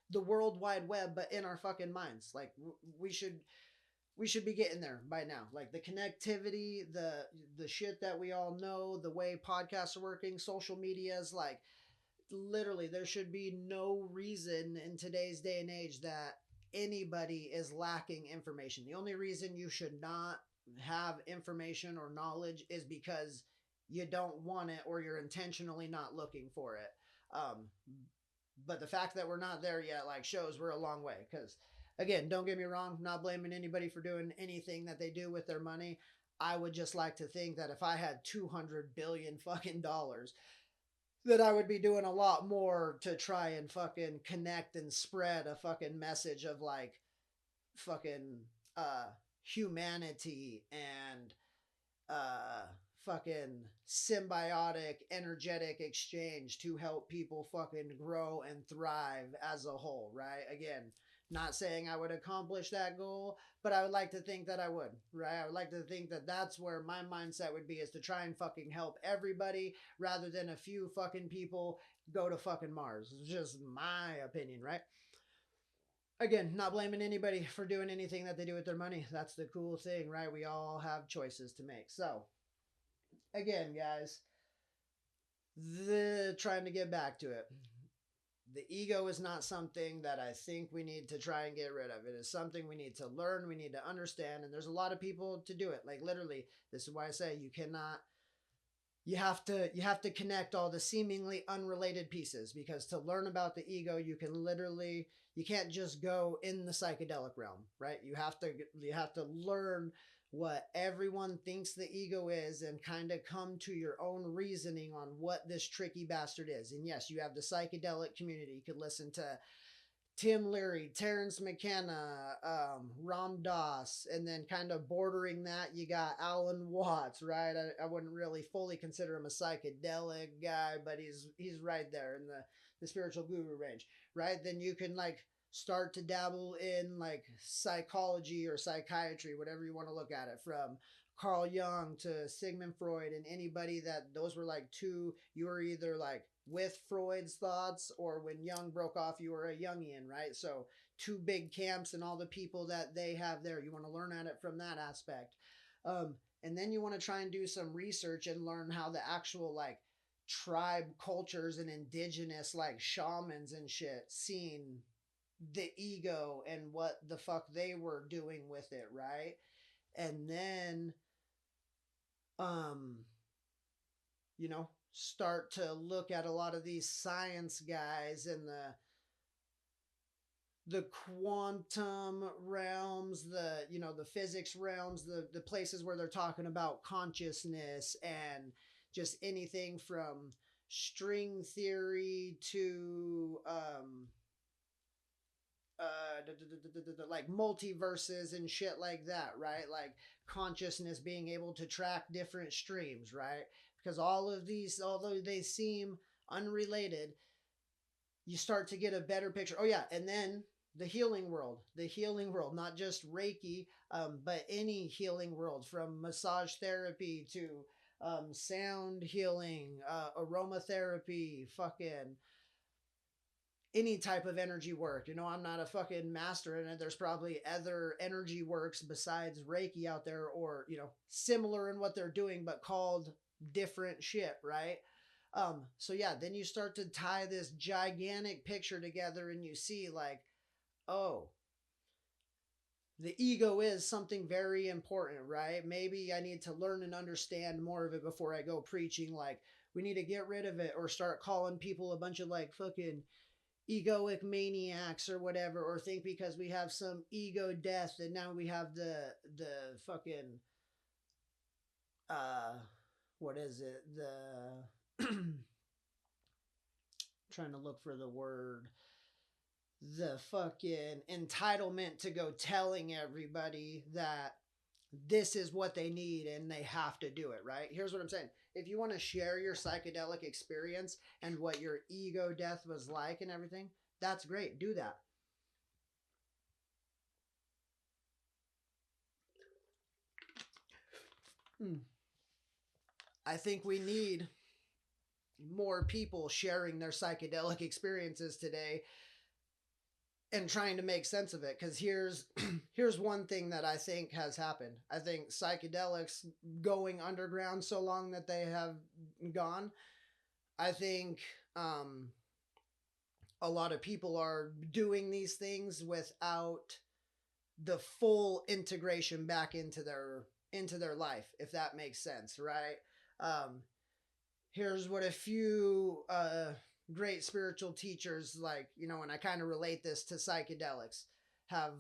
the world wide web, but in our fucking minds. Like we should be getting there by now. Like the connectivity, the shit that we all know, the way podcasts are working, social media is like literally there should be no reason in today's day and age that anybody is lacking information. The only reason you should not have information or knowledge is because you don't want it or you're intentionally not looking for it. Um, but the fact that we're not there yet like shows we're a long way because again, don't get me wrong, I'm not blaming anybody for doing anything that they do with their money. I would just like to think that if I had 200 billion fucking dollars that I would be doing a lot more to try and fucking connect and spread a fucking message of like fucking uh humanity and uh fucking symbiotic energetic exchange to help people fucking grow and thrive as a whole, right? Again, not saying I would accomplish that goal, but I would like to think that I would, right? I would like to think that that's where my mindset would be, is to try and fucking help everybody rather than a few fucking people go to fucking Mars. It's just my opinion, right? Again, not blaming anybody for doing anything that they do with their money. That's the cool thing, right? We all have choices to make. So, again, guys, the trying to get back to it. The ego is not something that I think we need to try and get rid of. It is something we need to learn, we need to understand, and there's a lot of people to do it. Like literally, this is why I say you cannot you have to connect all the seemingly unrelated pieces, because to learn about the ego you can't just go in the psychedelic realm, right? You have to learn what everyone thinks the ego is and kind of come to your own reasoning on what this tricky bastard is. And yes, you have the psychedelic community. You could listen to Tim Leary, Terrence McKenna, Ram Dass, and then kind of bordering that, you got Alan Watts, right? I wouldn't really fully consider him a psychedelic guy, but he's right there in the spiritual guru range, right? Then you can like start to dabble in like psychology or psychiatry, whatever you want to look at it, from Carl Jung to Sigmund Freud, and anybody that those were like two, you were either like with Freud's thoughts, or when Jung broke off, you were a Jungian, right? So two big camps and all the people that they have there. You want to learn at it from that aspect. And then you want to try and do some research and learn how the actual like tribe cultures and indigenous like shamans and shit seen the ego and what the fuck they were doing with it, right? And then um start to look at a lot of these science guys and the quantum realms, the physics realms, the places where they're talking about consciousness and just anything from string theory to like multiverses and shit like that, right? Like consciousness being able to track different streams, right? Because all of these, although they seem unrelated, you start to get a better picture. Oh yeah, and then the healing world, not just Reiki, but any healing world, from massage therapy to sound healing, aromatherapy, fucking any type of energy work. I'm not a fucking master in it. There's probably other energy works besides Reiki out there, or, similar in what they're doing, but called different shit, right? So yeah, then you start to tie this gigantic picture together and you see like, oh, the ego is something very important, right? Maybe I need to learn and understand more of it before I go preaching. Like, we need to get rid of it, or start calling people a bunch of like fucking egoic maniacs or whatever, or think because we have some ego death and now we have the fucking uh what is it, the trying to look for the word, the fucking entitlement to go telling everybody that this is what they need and they have to do it, right? Here's what I'm saying. If you want to share your psychedelic experience and what your ego death was like and everything, that's great. Do that. I think we need more people sharing their psychedelic experiences today and trying to make sense of it, because here's one thing that I think has happened. I think psychedelics going underground so long that they have gone, I think a lot of people are doing these things without the full integration back into their life, if that makes sense, right? um Here's what a few great spiritual teachers, like, and I kind of relate this to psychedelics, have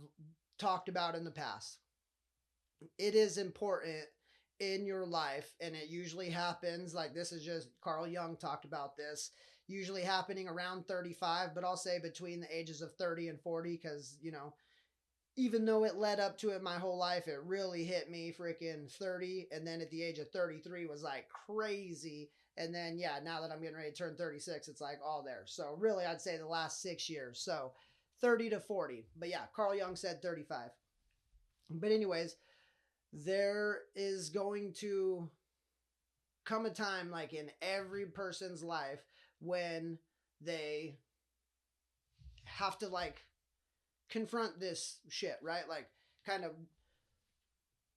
talked about in the past. It is important in your life, and it usually happens, like, this is just Carl Jung talked about this, usually happening around 35, but I'll say between the ages of 30 and 40, because, even though it led up to it my whole life, it really hit me freaking 30. And then at the age of 33 was like crazy. And then, yeah, now that I'm getting ready to turn 36, it's like all there. So really, I'd say the last 6 years. So 30 to 40. But yeah, Carl Jung said 35. But, anyways, there is going to come a time, like in every person's life, when they have to, like, confront this shit, right? Like, kind of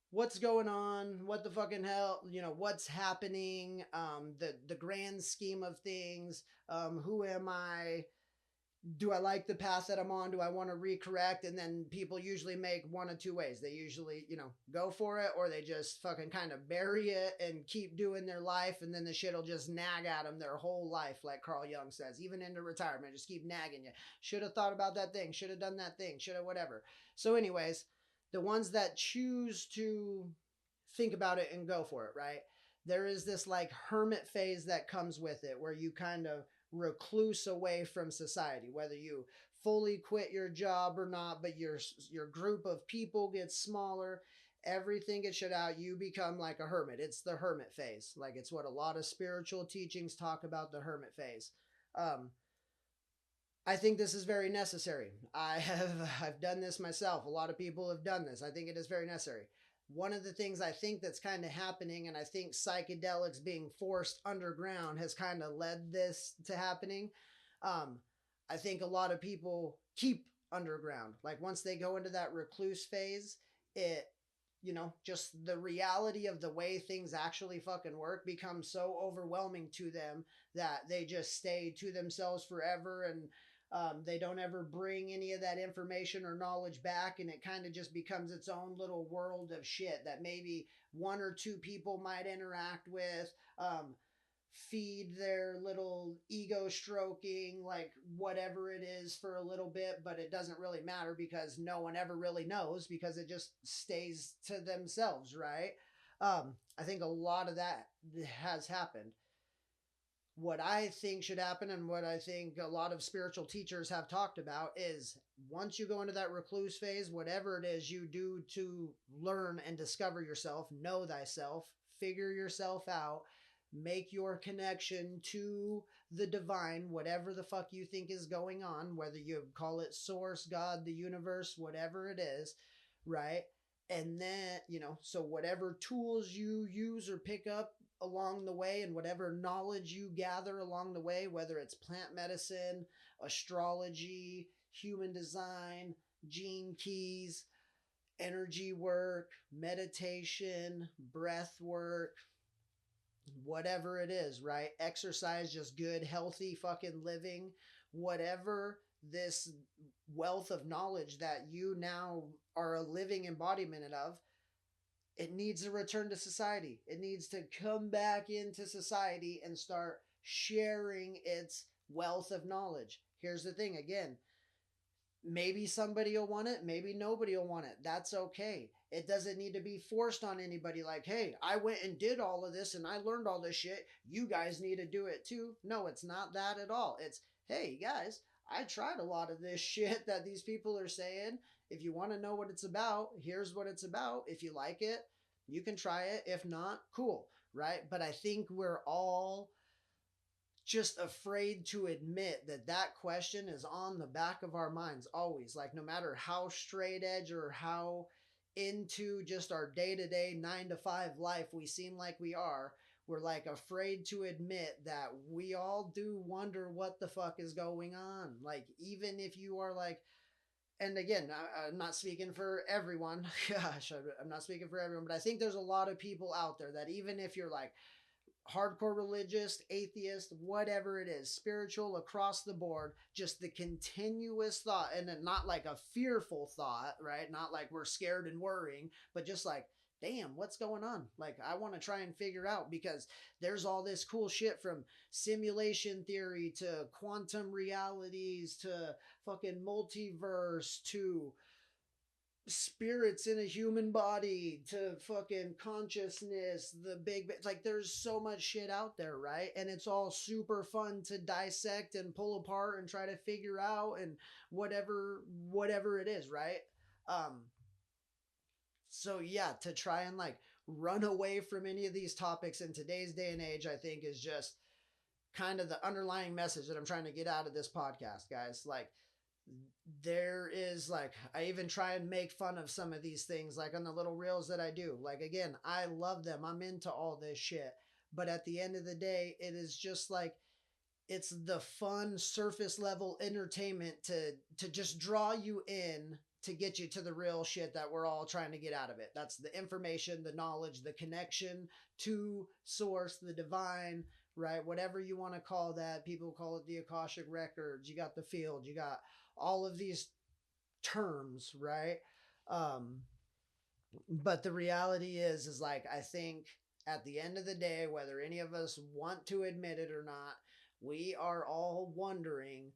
what's going on, what the fucking hell, what's happening, the grand scheme of things, who am I, do I like the path that I'm on, do I want to recorrect? And then people usually make one of two ways. They usually, go for it, or they just fucking kind of bury it and keep doing their life, and then the shit will just nag at them their whole life, like Carl Jung says, even into retirement, just keep nagging you. Should have thought about that thing, should have done that thing, should have whatever. So anyways, the ones that choose to think about it and go for it, right? There is this like hermit phase that comes with it, where you kind of recluse away from society, whether you fully quit your job or not, but your group of people gets smaller, everything gets shut out, you become like a hermit. It's the hermit phase. Like, it's what a lot of spiritual teachings talk about, the hermit phase. I think this is very necessary. I've done this myself. A lot of people have done this. I think it is very necessary. One of the things I think that's kind of happening, and I think psychedelics being forced underground has kind of led this to happening. Um, I think a lot of people keep underground. Like, once they go into that recluse phase, it, just the reality of the way things actually fucking work becomes so overwhelming to them that they just stay to themselves forever, and they don't ever bring any of that information or knowledge back, and it kind of just becomes its own little world of shit that maybe one or two people might interact with, feed their little ego stroking, like whatever it is, for a little bit, but it doesn't really matter because no one ever really knows, because it just stays to themselves, right? I think a lot of that has happened. What I think should happen, and what I think a lot of spiritual teachers have talked about, is once you go into that recluse phase, whatever it is you do to learn and discover yourself, know thyself, figure yourself out, make your connection to the divine, whatever the fuck you think is going on, whether you call it source, God, the universe, whatever it is, right? And then, so whatever tools you use or pick up along the way and whatever knowledge you gather along the way, whether it's plant medicine, astrology, human design, gene keys, energy work, meditation, breath work, whatever it is, right? Exercise, just good, healthy fucking living, whatever this wealth of knowledge that you now are a living embodiment of, it needs to return to society. It needs to come back into society and start sharing its wealth of knowledge. Here's the thing again, maybe somebody will want it, maybe nobody will want it. That's okay. It doesn't need to be forced on anybody like, hey, I went and did all of this and I learned all this shit. You guys need to do it too. No, it's not that at all. It's, hey, guys, I tried a lot of this shit that these people are saying. If you want to know what it's about, here's what it's about. If you like it, you can try it. If not, cool, right? But I think we're all just afraid to admit that that question is on the back of our minds always. Like, no matter how straight edge or how into just our day-to-day 9 to 5 life we seem like we are, we're like afraid to admit that we all do wonder what the fuck is going on. Like, even if you are like, and again, I'm not speaking for everyone. Gosh, I'm not speaking for everyone, but I think there's a lot of people out there that even if you're like hardcore religious, atheist, whatever it is, spiritual across the board, just the continuous thought, and not like a fearful thought, right? Not like we're scared and worrying, but just like, damn, what's going on? Like, I want to try and figure out, because there's all this cool shit from simulation theory to quantum realities to fucking multiverse to spirits in a human body to fucking consciousness, the big, like, there's so much shit out there, right? And it's all super fun to dissect and pull apart and try to figure out, and whatever it is, right? um so yeah, to try and like run away from any of these topics in today's day and age, I think is just kind of the underlying message that I'm trying to get out of this podcast, guys. Like, there is, like, I even try and make fun of some of these things, like on the little reels that I do. Like, again, I love them, I'm into all this shit, but at the end of the day, it is just like, it's the fun surface level entertainment to just draw you in, to get you to the real shit that we're all trying to get out of it. That's the information, the knowledge, the connection to source, the divine, right? Whatever you want to call that. People call it the Akashic records. You got the field, you got all of these terms, right? um but the reality is like, I think at the end of the day, whether any of us want to admit it or not, we are all wondering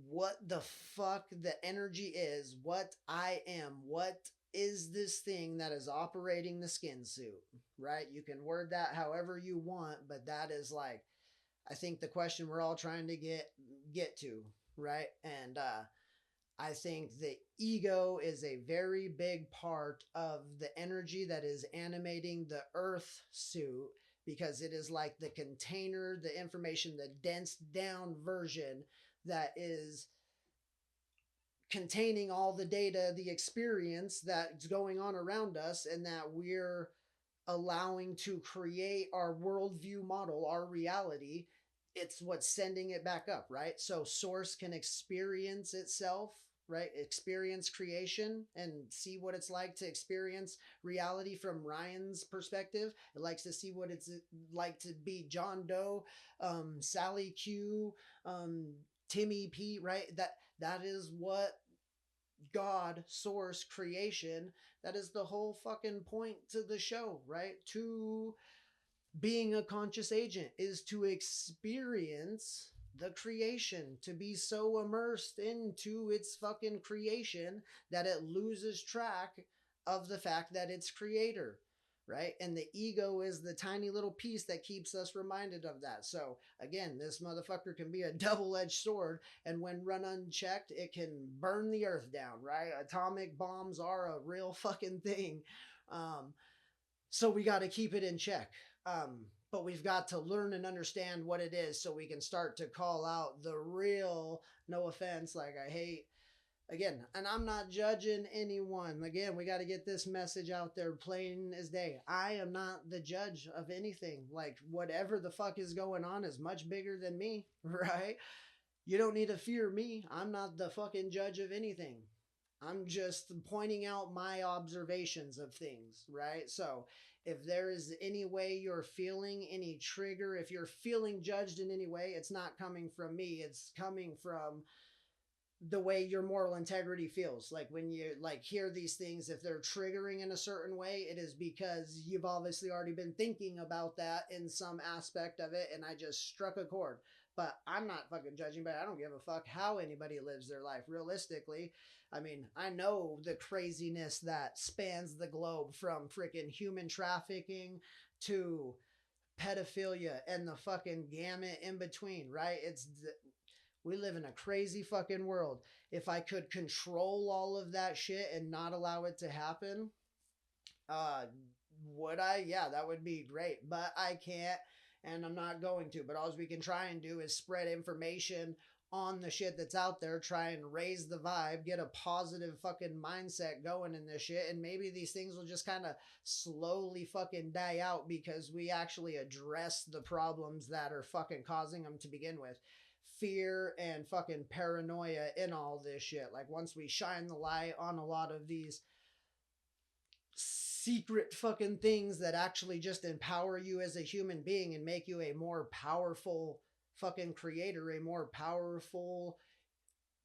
what the fuck the energy is, what I am, what is this thing that is operating the skin suit, right? You can word that however you want, but that is like, I think the question we're all trying to get to, right? And I think the ego is a very big part of the energy that is animating the earth suit, because it is like the container, the information, the dense down version that is containing all the data, the experience that's going on around us, and that we're allowing to create our worldview model, our reality. It's what's sending it back up, right? So source can experience itself, right? Experience creation and see what it's like to experience reality from Ryan's perspective. It likes to see what it's like to be John Doe, Sally Q, Timmy P, right? That is what God, source, creation, that is the whole fucking point to the show, right? To being a conscious agent is to experience the creation, to be so immersed into its fucking creation that it loses track of the fact that it's creator, right? And the ego is the tiny little piece that keeps us reminded of that. So again, this motherfucker can be a double-edged sword, and when run unchecked, it can burn the earth down, right? Atomic bombs are a real fucking thing. So we got to keep it in check. But we've got to learn and understand what it is, so we can start to call out the real, no offense, like, I hate again, and I'm not judging anyone. Again, we got to get this message out there plain as day. I am not the judge of anything. Like, whatever the fuck is going on is much bigger than me, right? You don't need to fear me. I'm not the fucking judge of anything. I'm just pointing out my observations of things, right? So, if there is any way you're feeling any trigger, if you're feeling judged in any way, it's not coming from me. It's coming from the way your moral integrity feels. Like when you like hear these things, if they're triggering in a certain way, it is because you've obviously already been thinking about that in some aspect of it, and I just struck a chord. But I'm not fucking judging, but I don't give a fuck how anybody lives their life. Realistically, I mean, I know the craziness that spans the globe, from freaking human trafficking to pedophilia and the fucking gamut in between, right? We live in a crazy fucking world. If I could control all of that shit and not allow it to happen, uh, would I? Yeah, that would be great. But I can't, and I'm not going to. But all we can try and do is spread information on the shit that's out there, try and raise the vibe, get a positive fucking mindset going in this shit, and maybe these things will just kind of slowly fucking die out because we actually address the problems that are fucking causing them to begin with. Fear and fucking paranoia in all this shit. Like, once we shine the light on a lot of these secret fucking things that actually just empower you as a human being and make you a more powerful fucking creator, a more powerful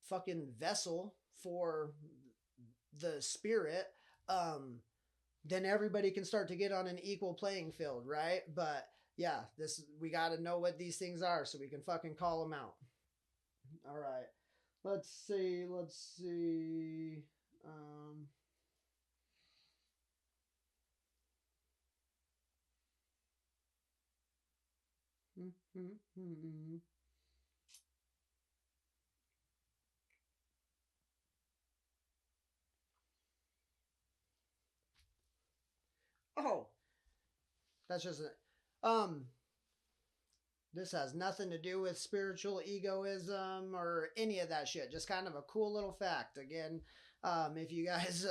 fucking vessel for the spirit, then everybody can start to get on an equal playing field, right? But yeah, this we got to know what these things are so we can fucking call them out. All right. Let's see. Let's see. Um, oh, that's just a, this has nothing to do with spiritual egoism or any of that shit. Just kind of a cool little fact. Again, if you guys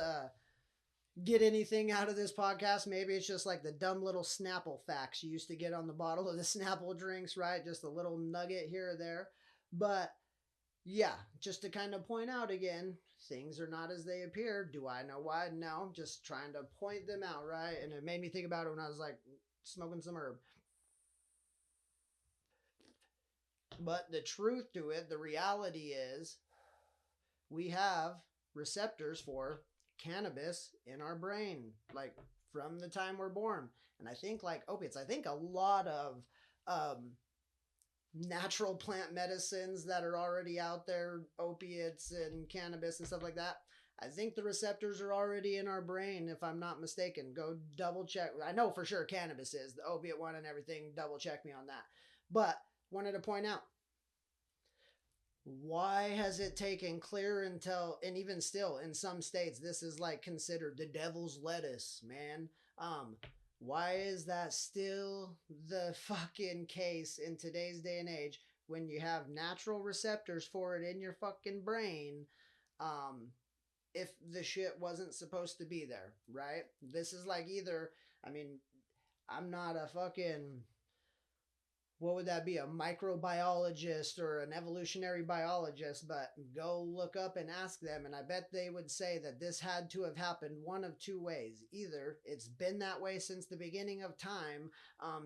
get anything out of this podcast, maybe it's just like the dumb little Snapple facts you used to get on the bottle of the Snapple drinks, right? Just a little nugget here or there. But yeah, just to kind of point out again, things are not as they appear. Do I know why? No, I'm just trying to point them out, right? And it made me think about it when I was like smoking some herb. But the truth to it, the reality is, we have receptors for cannabis in our brain, like from the time we're born. And I think, like opiates, I think a lot of um, natural plant medicines that are already out there, opiates and cannabis and stuff like that, I think the receptors are already in our brain, if I'm not mistaken. Go double check. I know for sure cannabis is, the opiate one and everything. Double check me on that. But wanted to point out, why has it taken clear until, and even still in some states this is like considered the devil's lettuce, man. Why is that still the fucking case in today's day and age when you have natural receptors for it in your fucking brain? If the shit wasn't supposed to be there, right? This is like, either, I mean, I'm not a fucking, what would that be, a microbiologist or an evolutionary biologist, but go look up and ask them, and I bet they would say that this had to have happened one of two ways. Either it's been that way since the beginning of time,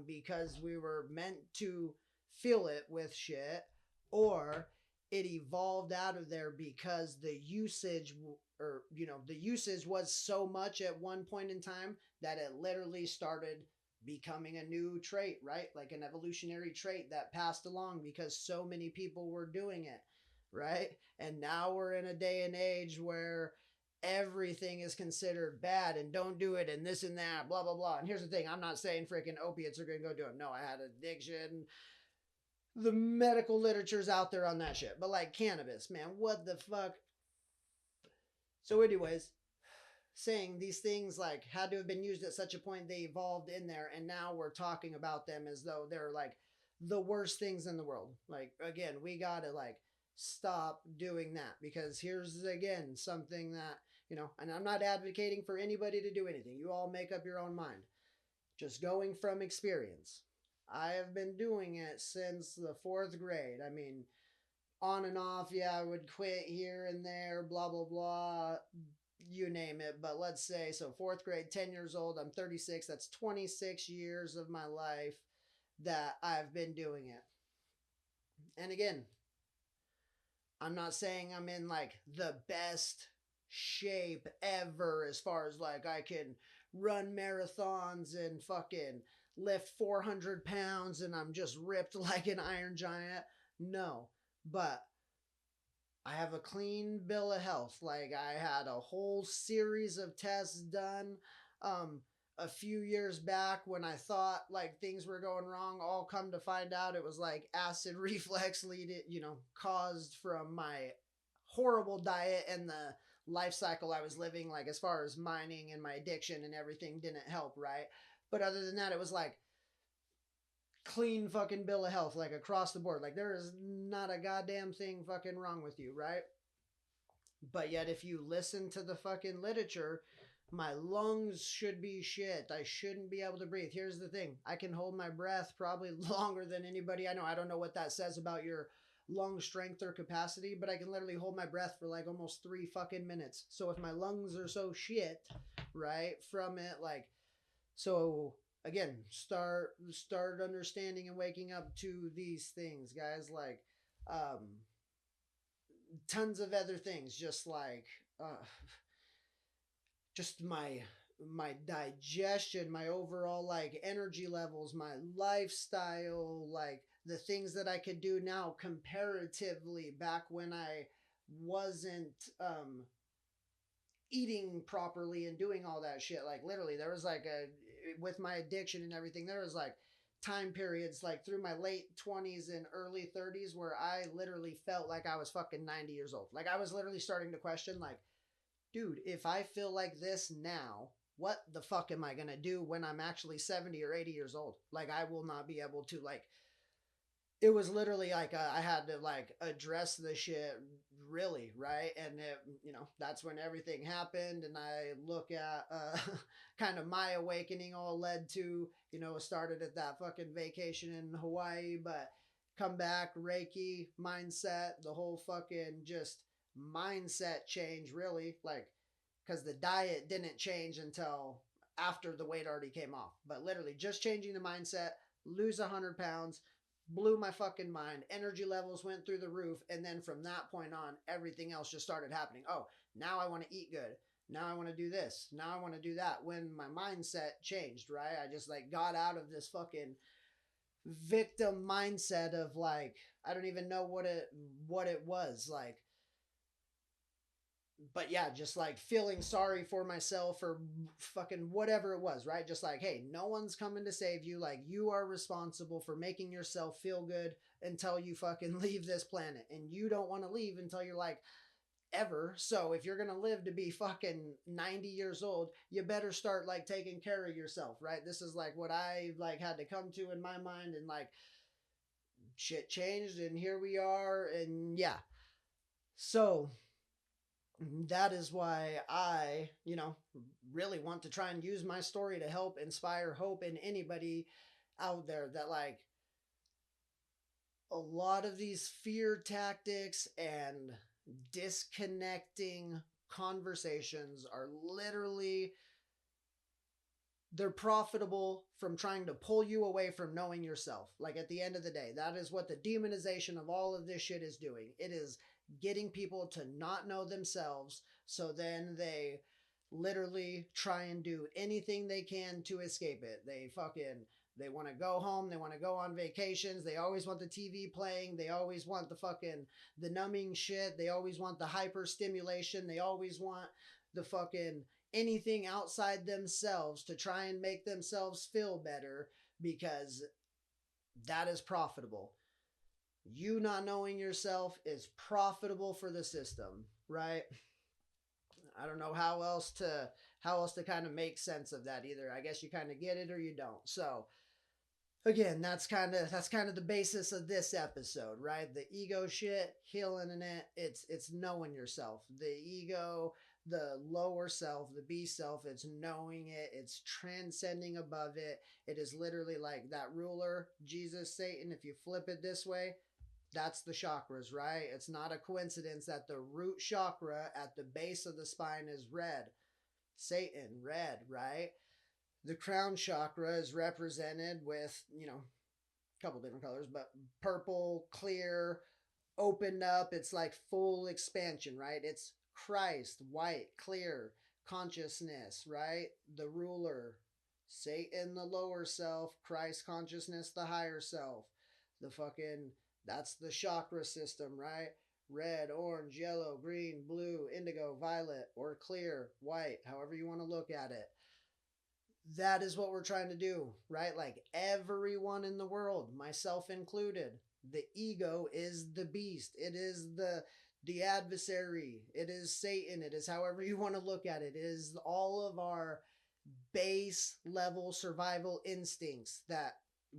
because we were meant to fill it with shit, or it evolved out of there because the usage, or the usage was so much at one point in time that it literally started becoming a new trait, right? Like an evolutionary trait that passed along because so many people were doing it, right? And now we're in a day and age where everything is considered bad and don't do it and this and that, blah, blah, blah. And here's the thing, I'm not saying freaking opiates are going to go do it. No, I had addiction. The medical literature's out there on that shit. But like cannabis, man, what the fuck? So, anyways, saying these things like had to have been used at such a point they evolved in there, and now we're talking about them as though they're like the worst things in the world. Like, again, we gotta like stop doing that. Because here's again something that, and I'm not advocating for anybody to do anything. You all make up your own mind. Just going from experience. I have been doing it since the fourth grade. I mean, on and off, yeah, I would quit here and there, blah, blah, blah, you name it. But let's say, so fourth grade, 10 years old, I'm 36. That's 26 years of my life that I've been doing it. And again, I'm not saying I'm in like the best shape ever as far as like I can run marathons and fucking lift 400 pounds and I'm just ripped like an iron giant. No, but I have a clean bill of health. Like I had a whole series of tests done a few years back when I thought like things were going wrong. All come to find out it was like acid reflux caused from my horrible diet and the life cycle I was living, like as far as mining and my addiction and everything didn't help, right? But other than that, it was like clean fucking bill of health, like across the board. Like there is not a goddamn thing fucking wrong with you, right? But yet, if you listen to the fucking literature, my lungs should be shit. I shouldn't be able to breathe. Here's the thing, I can hold my breath probably longer than anybody I know. I don't know what that says about your lung strength or capacity, but I can literally hold my breath for like almost 3 fucking minutes. So if my lungs are so shit, right, from it, like, so again, start understanding and waking up to these things, guys. Like, tons of other things, just like just my digestion, my overall like energy levels, my lifestyle, like the things that I could do now comparatively back when I wasn't eating properly and doing all that shit. Like literally there was like with my addiction and everything, there was like time periods like through my late 20s and early 30s where I literally felt like I was fucking 90 years old. Like I was literally starting to question, like, dude, if I feel like this now, what the fuck am I gonna do when I'm actually 70 or 80 years old? Like I will not be able to, like, it was literally like I had to like address the shit really, right? And that's when everything happened. And I look at kind of my awakening all led to, it started at that fucking vacation in Hawaii, but come back, Reiki, mindset, the whole fucking just mindset change, really, like, because the diet didn't change until after the weight already came off. But literally just changing the mindset, lose 100 pounds, blew my fucking mind. Energy levels went through the roof. And then from that point on, everything else just started happening. Oh, now I want to eat good. Now I want to do this. Now I want to do that. When my mindset changed, right? I just like got out of this fucking victim mindset of like, I don't even know what it was like. But yeah, just like feeling sorry for myself or fucking whatever it was, right? Just like, hey, no one's coming to save you. Like, you are responsible for making yourself feel good until you fucking leave this planet. And you don't want to leave until you're like, ever. So if you're gonna live to be fucking 90 years old, you better start like taking care of yourself, right? This is like what I like had to come to in my mind, and like shit changed and here we are. And yeah, so that is why I, really want to try and use my story to help inspire hope in anybody out there, that like a lot of these fear tactics and disconnecting conversations are literally, they're profitable from trying to pull you away from knowing yourself. Like at the end of the day, that is what the demonization of all of this shit is doing. It is getting people to not know themselves, so then they literally try and do anything they can to escape it. They want to go home, they want to go on vacations, they always want the TV playing, they always want the numbing shit, they always want the hyper stimulation, they always want the fucking anything outside themselves to try and make themselves feel better, because that is profitable. You not knowing yourself is profitable for the system, right? I don't know how else to kind of make sense of that either. I guess you kind of get it or you don't. So again, that's kind of the basis of this episode, right? The ego shit, healing in it, it's knowing yourself. The ego, the lower self, the B self, it's knowing it, it's transcending above it. It is literally like that ruler, Jesus, Satan. If you flip it this way, that's the chakras, right? It's not a coincidence that the root chakra at the base of the spine is red. Satan, red, right? The crown chakra is represented with, a couple different colors, but purple, clear, opened up. It's like full expansion, right? It's Christ, white, clear, consciousness, right? The ruler, Satan, the lower self, Christ consciousness, the higher self. The fucking, that's the chakra system, right? Red, orange, yellow, green, blue, indigo, violet, or clear, white, however you want to look at it. That is what we're trying to do, right? Like everyone in the world, myself included, the ego is the beast. It is the adversary. It is Satan. It is however you want to look at it. It is all of our base level survival instincts that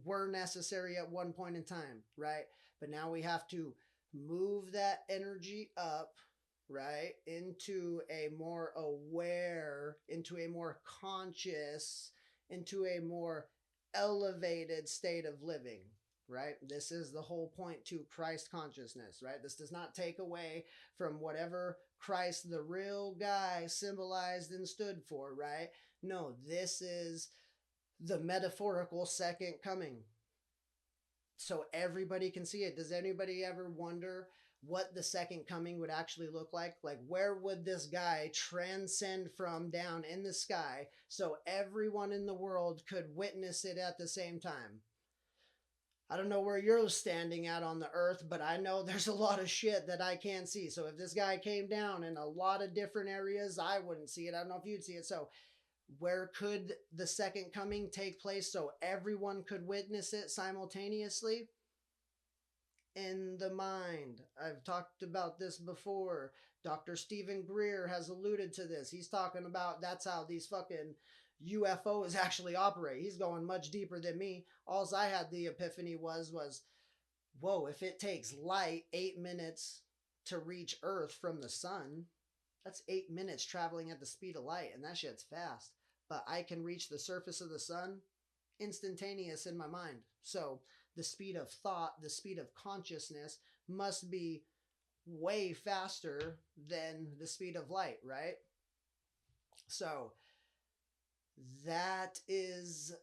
were necessary at one point in time, right? But now we have to move that energy up, right, into a more aware, into a more conscious, into a more elevated state of living, right? This is the whole point to Christ consciousness, right? This does not take away from whatever Christ, the real guy, symbolized and stood for, right? No, this is the metaphorical second coming. So everybody can see it. Does anybody ever wonder what the second coming would actually look like? Like, where would this guy transcend from down in the sky so everyone in the world could witness it at the same time? I don't know where you're standing at on the earth, but I know there's a lot of shit that I can't see. So if this guy came down in a lot of different areas, I wouldn't see it. I don't know if you'd see it. So where could the second coming take place so everyone could witness it simultaneously? In the mind. I've talked about this before. Dr. Stephen Greer has alluded to this. He's talking about that's how these fucking UFOs actually operate. He's going much deeper than me. All I had the epiphany was whoa, if it takes light 8 minutes to reach Earth from the sun, that's 8 minutes traveling at the speed of light, and that shit's fast. But I can reach the surface of the sun instantaneous in my mind. So the speed of thought, the speed of consciousness must be way faster than the speed of light, right? So that is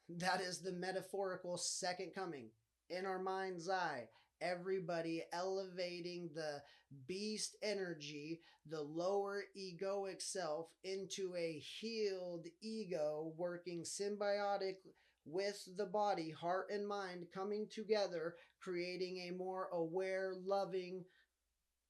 the metaphorical second coming in our mind's eye. Everybody elevating the beast energy, the lower egoic self, into a healed ego working symbiotic with the body, heart and mind coming together, creating a more aware, loving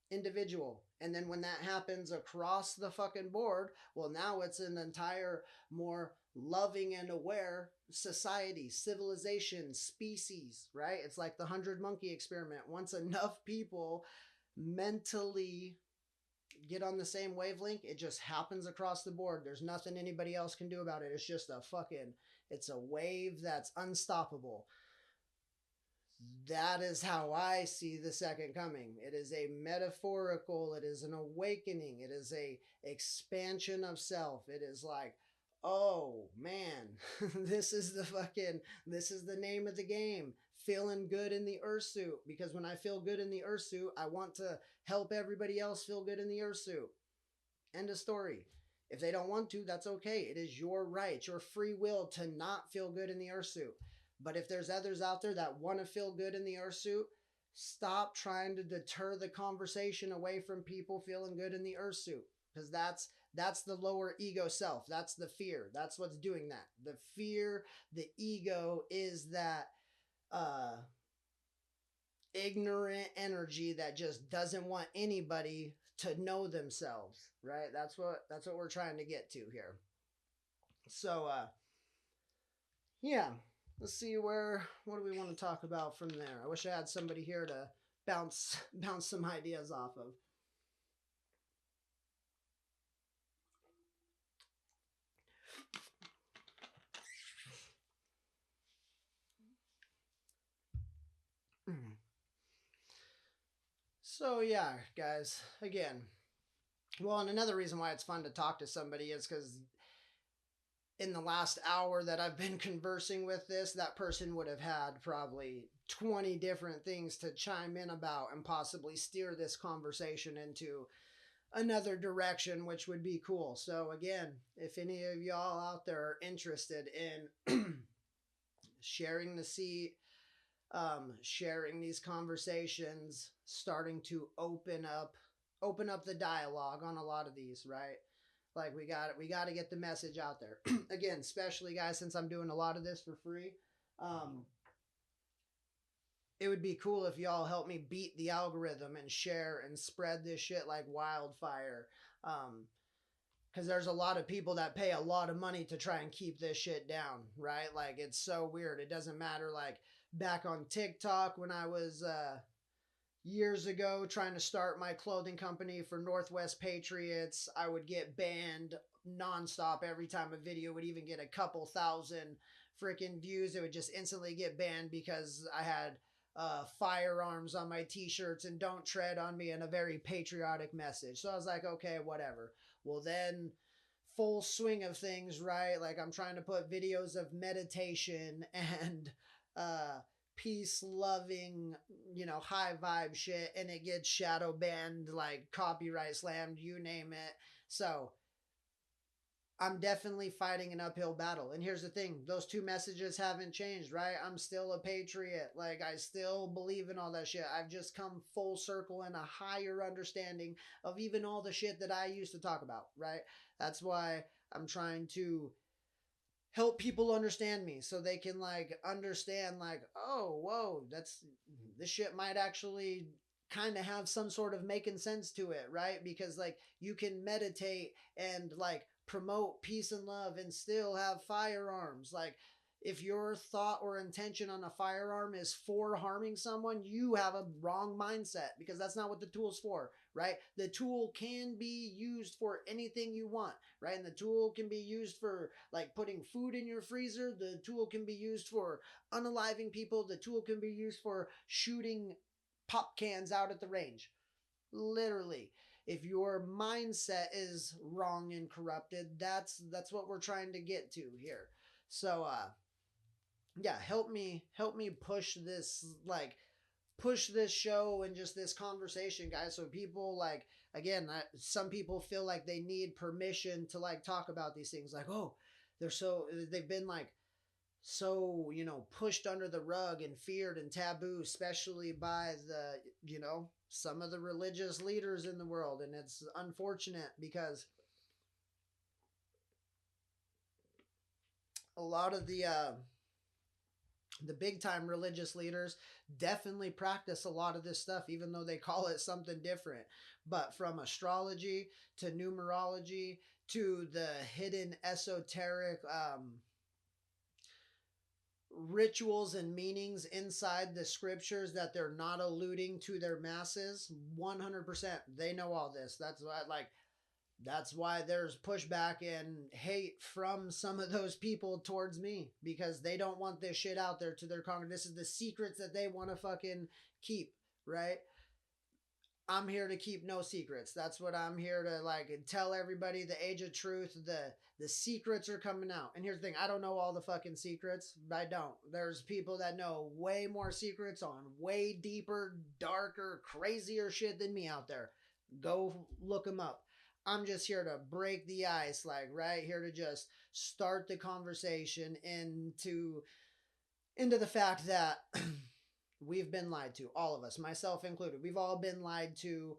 individual. And then when that happens across the fucking board, well, now it's an entire more loving and aware society, civilization, species, right? It's like the 100 monkey experiment. Once enough people mentally get on the same wavelength, it just happens across the board. There's nothing anybody else can do about it. It's just it's a wave that's unstoppable. That is how I see the second coming. It is a metaphorical, it is an awakening, it is a expansion of self. It is like, oh man, this is the name of the game. Feeling good in the earth suit. Because when I feel good in the earth suit, I want to help everybody else feel good in the earth suit. End of story. If they don't want to, that's okay. It is your right, your free will to not feel good in the earth suit. But if there's others out there that want to feel good in the earth suit, stop trying to deter the conversation away from people feeling good in the earth suit. Because that's the lower ego self. That's the fear. That's what's doing that. The fear, the ego is that ignorant energy that just doesn't want anybody to know themselves, right? That's what we're trying to get to here. So yeah, let's see what do we want to talk about from there. I wish I had somebody here to bounce some ideas off of. So yeah, guys, again, well, and another reason why it's fun to talk to somebody is because in the last hour that I've been conversing with this, that person would have had probably 20 different things to chime in about and possibly steer this conversation into another direction, which would be cool. So, again, if any of y'all out there are interested in sharing the seat, sharing these conversations, starting to open up the dialogue on a lot of these, right? Like we got to get the message out there. Again, especially guys, since I'm doing a lot of this for free, um, it would be cool if y'all help me beat the algorithm and share and spread this shit like wildfire. Because there's a lot of people that pay a lot of money to try and keep this shit down, right? Like it's so weird. It doesn't matter. Like back on TikTok when I was years ago trying to start my clothing company for Northwest Patriots, I would get banned nonstop every time a video would even get a couple thousand freaking views. It would just instantly get banned because I had firearms on my t-shirts and don't tread on me and a very patriotic message. So I was like, okay, whatever. Well, then full swing of things, right? Like I'm trying to put videos of meditation and uh peace loving, high vibe shit, and it gets shadow banned, like copyright slammed, you name it. So I'm definitely fighting an uphill battle. And here's the thing, those two messages haven't changed, right? I'm still a patriot. Like, I still believe in all that shit. I've just come full circle in a higher understanding of even all the shit that I used to talk about, right? That's why I'm trying to help people understand me so they can like understand like, oh, whoa, that's this shit might actually kind of have some sort of making sense to it, right? Because like you can meditate and like promote peace and love and still have firearms. Like if your thought or intention on a firearm is for harming someone, you have a wrong mindset because that's not what the tool's for, right? The tool can be used for anything you want, right? And the tool can be used for like putting food in your freezer. The tool can be used for unaliving people. The tool can be used for shooting pop cans out at the range. Literally. If your mindset is wrong and corrupted, that's what we're trying to get to here. So yeah, help me push this show and just this conversation, guys, so people like, again, some people feel like they need permission to like talk about these things, like, oh, they've been like so pushed under the rug and feared and taboo, especially by the some of the religious leaders in the world. And it's unfortunate because a lot of the big time religious leaders definitely practice a lot of this stuff, even though they call it something different. But from astrology to numerology to the hidden esoteric rituals and meanings inside the scriptures that they're not alluding to their masses, 100% they know all this. That's why there's pushback and hate from some of those people towards me, because they don't want this shit out there to their congregation. This is the secrets that they want to fucking keep, right? I'm here to keep no secrets. That's what I'm here to like tell everybody. The age of truth, the secrets are coming out. And here's the thing, I don't know all the fucking secrets. I don't. There's people that know way more secrets on way deeper, darker, crazier shit than me out there. Go look them up. I'm just here to break the ice, like right here to just start the conversation into the fact that we've been lied to, all of us, myself included. We've all been lied to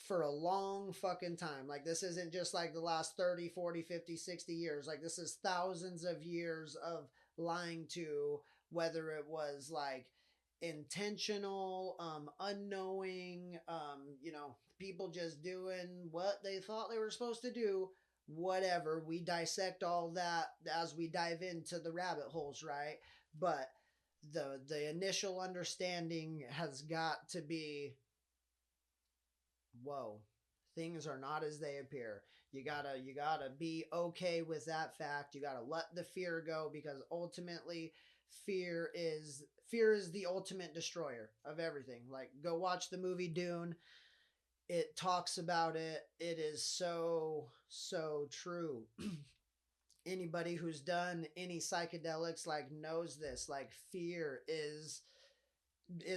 for a long fucking time. Like this isn't just like the last 30, 40, 50, 60 years. Like this is thousands of years of lying to, whether it was like intentional, unknowing, people just doing what they thought they were supposed to do, whatever. We dissect all that as we dive into the rabbit holes, right? But the initial understanding has got to be, whoa, things are not as they appear. You gotta be okay with that fact. You gotta let the fear go, because ultimately fear is the ultimate destroyer of everything. Like, go watch the movie Dune. It talks about it. It is so so true. Anybody who's done any psychedelics like knows this. Like, fear is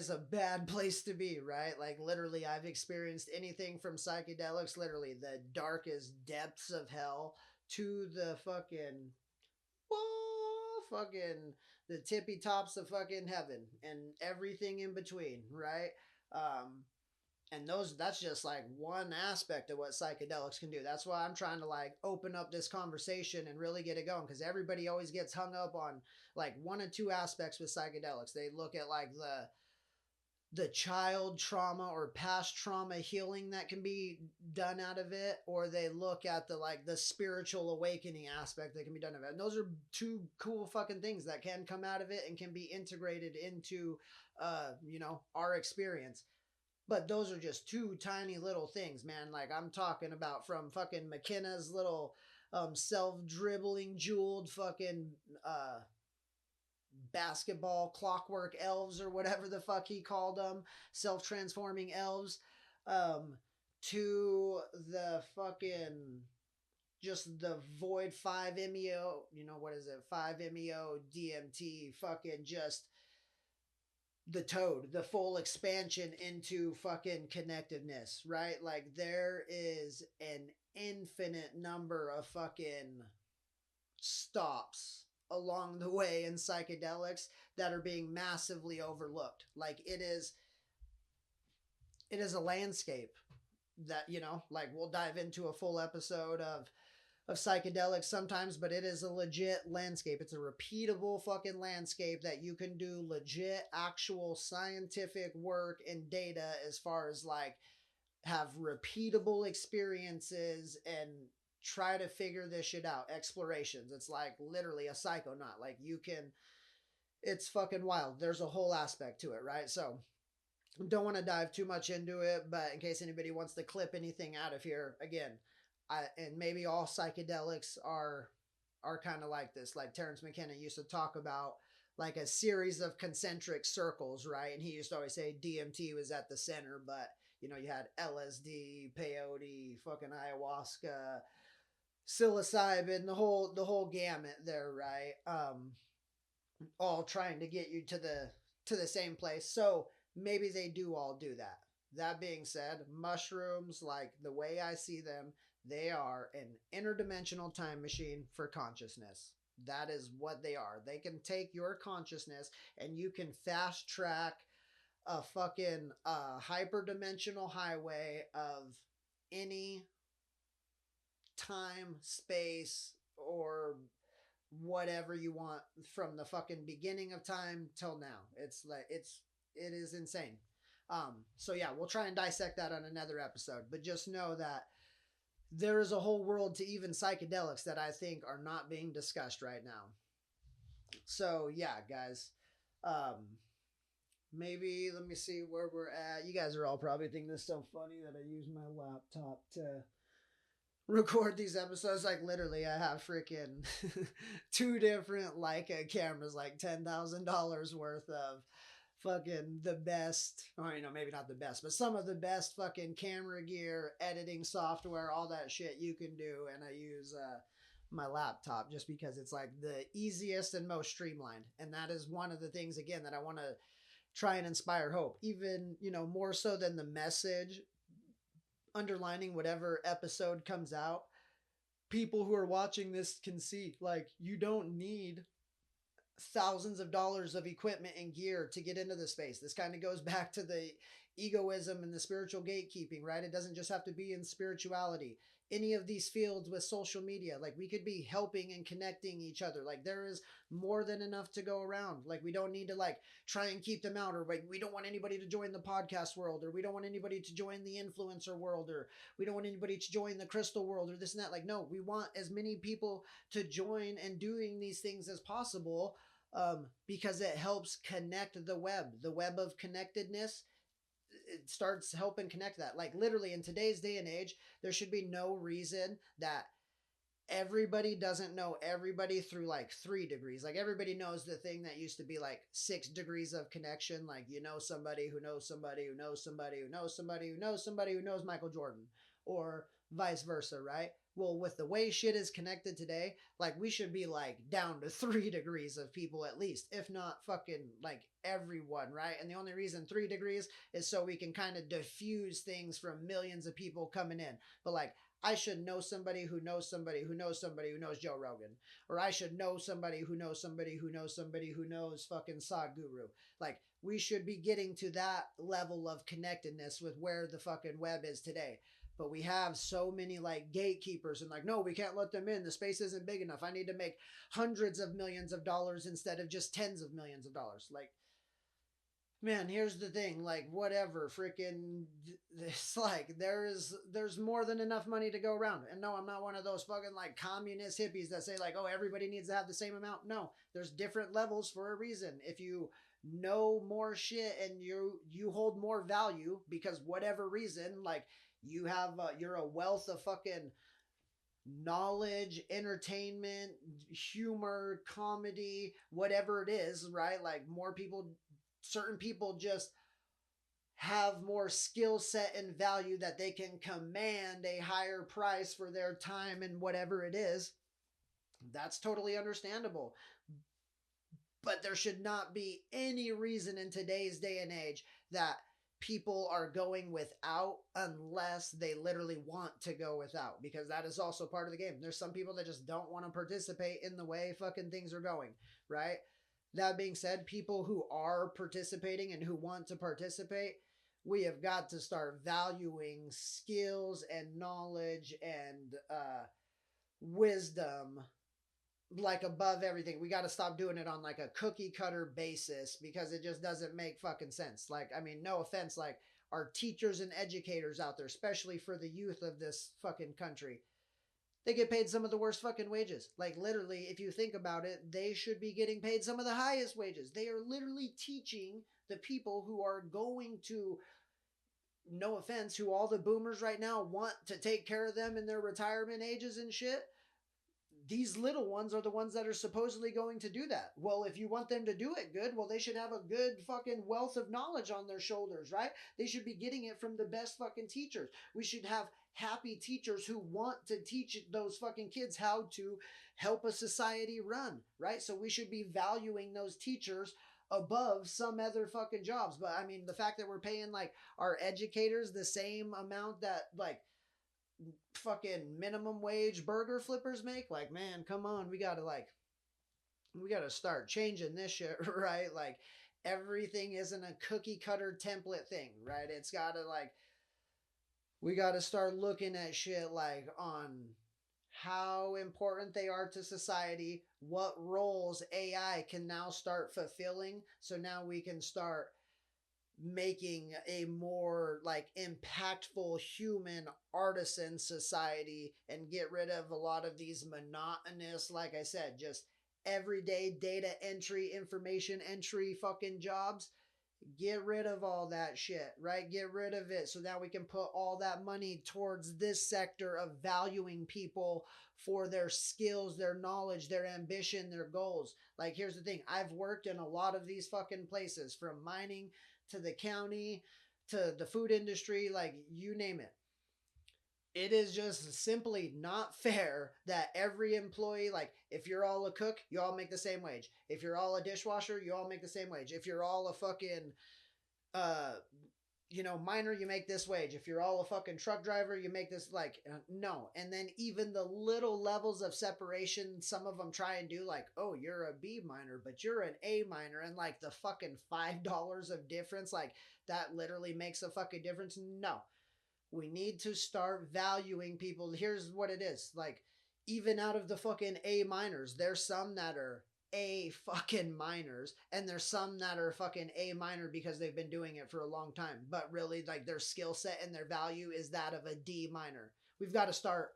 a bad place to be, right? Like, literally, I've experienced anything from psychedelics, literally the darkest depths of hell, to the fucking whoa, fucking the tippy tops of fucking heaven and everything in between, right? Um, and that's just like one aspect of what psychedelics can do. That's why I'm trying to like open up this conversation and really get it going, because everybody always gets hung up on like one or two aspects with psychedelics. They look at like the child trauma or past trauma healing that can be done out of it, or they look at the like the spiritual awakening aspect that can be done of it. And those are two cool fucking things that can come out of it and can be integrated into our experience. But those are just two tiny little things, man. Like, I'm talking about from fucking McKenna's little self-dribbling jeweled fucking uh basketball clockwork elves, or whatever the fuck he called them, self-transforming elves, um to the fucking just the void 5-meo, what is it, 5-meo DMT, fucking just the toad, the full expansion into fucking connectiveness, right? Like, there is an infinite number of fucking stops along the way in psychedelics that are being massively overlooked. Like, it is a landscape that, like, we'll dive into a full episode of psychedelics sometimes, but it is a legit landscape. It's a repeatable fucking landscape that you can do legit, actual scientific work and data, as far as like have repeatable experiences and try to figure this shit out. Explorations. It's like literally a psychonaut. Like, it's fucking wild. There's a whole aspect to it, right? So, don't want to dive too much into it, but in case anybody wants to clip anything out of here, again, and maybe all psychedelics are kind of like this. Like, Terrence McKenna used to talk about like a series of concentric circles, right? And he used to always say DMT was at the center, but you had LSD, peyote, fucking ayahuasca, psilocybin, the whole gamut there, right? All trying to get you to the same place. So maybe they do all do that. That being said, mushrooms, like the way I see them, they are an interdimensional time machine for consciousness. That is what they are. They can take your consciousness and you can fast track a fucking hyperdimensional highway of any time, space, or whatever you want, from the fucking beginning of time till now. It is insane. So yeah, we'll try and dissect that on another episode, but just know that there is a whole world to even psychedelics that I think are not being discussed right now. So yeah, guys, um, maybe let me see where we're at. You guys are all probably thinking this is so funny that I use my laptop to record these episodes. Like, literally, I have freaking two different Leica cameras, like $10,000 worth of fucking the best, or maybe not the best, but some of the best fucking camera gear, editing software, all that shit you can do. And I use my laptop just because it's like the easiest and most streamlined. And that is one of the things, again, that I want to try and inspire hope, even, more so than the message underlining whatever episode comes out. People who are watching this can see, like, you don't need thousands of dollars of equipment and gear to get into the space. This kind of goes back to the egoism and the spiritual gatekeeping, right? It doesn't just have to be in spirituality. Any of these fields with social media, like, we could be helping and connecting each other. Like, there is more than enough to go around. Like, we don't need to like try and keep them out, or like we don't want anybody to join the podcast world, or we don't want anybody to join the influencer world, or we don't want anybody to join the crystal world, or this and that. Like, no, we want as many people to join and doing these things as possible, because it helps connect the web of connectedness. It starts helping connect that. Like, literally, in today's day and age, there should be no reason that everybody doesn't know everybody through like 3 degrees. Like everybody knows the thing that used to be like 6 degrees of connection. Like you know somebody who knows somebody who knows somebody who knows somebody who knows somebody who knows Michael Jordan, or vice versa, right? Well, with the way shit is connected today, like we should be like down to 3 degrees of people at least, if not fucking like everyone, right? And the only reason 3 degrees is so we can kind of diffuse things from millions of people coming in. But like I should know somebody who knows somebody who knows somebody who knows Joe Rogan. Or I should know somebody who knows somebody who knows somebody who knows fucking Sadhguru. Like, we should be getting to that level of connectedness with where the fucking web is today. But we have so many like gatekeepers and like, no, we can't let them in. The space isn't big enough. I need to make hundreds of millions of dollars instead of just tens of millions of dollars. Like, man, here's the thing, like whatever, freaking, it's like there's more than enough money to go around. And no, I'm not one of those fucking like communist hippies that say like, oh, everybody needs to have the same amount. No, there's different levels for a reason. If you know more shit and you hold more value because whatever reason, like you have you're a wealth of fucking knowledge, entertainment, humor, comedy, whatever it is, right? Like more people, certain people just have more skill set and value that they can command a higher price for their time and whatever it is. That's totally understandable. But there should not be any reason in today's day and age that people are going without unless they literally want to go without, because that is also part of the game. There's some people that just don't want to participate in the way fucking things are going, right? That being said, people who are participating and who want to participate, we have got to start valuing skills and knowledge and wisdom like above everything. We got to stop doing it on like a cookie cutter basis because it just doesn't make fucking sense. Like, I mean, no offense, like our teachers and educators out there, especially for the youth of this fucking country, they get paid some of the worst fucking wages. Like literally, if you think about it, they should be getting paid some of the highest wages. They are literally teaching the people who are going to, no offense, who all the boomers right now want to take care of them in their retirement ages and shit. These little ones are the ones that are supposedly going to do that. Well, if you want them to do it good, well, they should have a good fucking wealth of knowledge on their shoulders, right? They should be getting it from the best fucking teachers. We should have happy teachers who want to teach those fucking kids how to help a society run, right? So we should be valuing those teachers above some other fucking jobs. But I mean, the fact that we're paying like our educators the same amount that like fucking minimum wage burger flippers make, like, man, come on, we gotta start changing this shit. Right? Like everything isn't a cookie cutter template thing, right? It's gotta like, we gotta start looking at shit like on how important they are to society, what roles AI can now start fulfilling, so now we can start making a more like impactful human artisan society and get rid of a lot of these monotonous, like I said, just everyday data entry, information entry fucking jobs. Get rid of all that shit, right? Get rid of it so that we can put all that money towards this sector of valuing people for their skills, their knowledge, their ambition, their goals. Like, here's the thing, I've worked in a lot of these fucking places, from mining to the county to the food industry, like you name it. It is just simply not fair that every employee, like if you're all a cook, you all make the same wage. If you're all a dishwasher, you all make the same wage. If you're all a fucking uh miner, you make this wage. If you're all a fucking truck driver, you make this, like, no. And then even the little levels of separation some of them try and do, like, oh, you're a B miner, but you're an A miner, and like the fucking $5 of difference, like that literally makes a fucking difference. No, we need to start valuing people. Here's what it is. Like, even out of the fucking A minors, there's some that are A fucking minors, and there's some that are fucking A minor because they've been doing it for a long time. But really, like, their skill set and their value is that of a D minor. We've got to start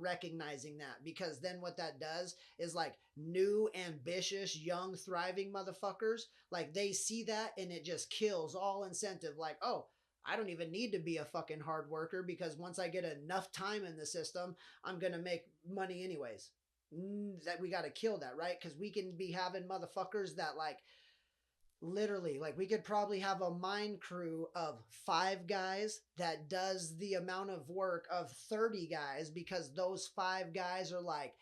recognizing that, because then what that does is, like, new, ambitious, young, thriving motherfuckers, like, they see that and it just kills all incentive. Like, oh, I don't even need to be a fucking hard worker because once I get enough time in the system, I'm going to make money anyways. That we got to kill that, right? Because we can be having motherfuckers that like literally, like we could probably have a mine crew of 5 guys that does the amount of work of 30 guys because those 5 guys are like,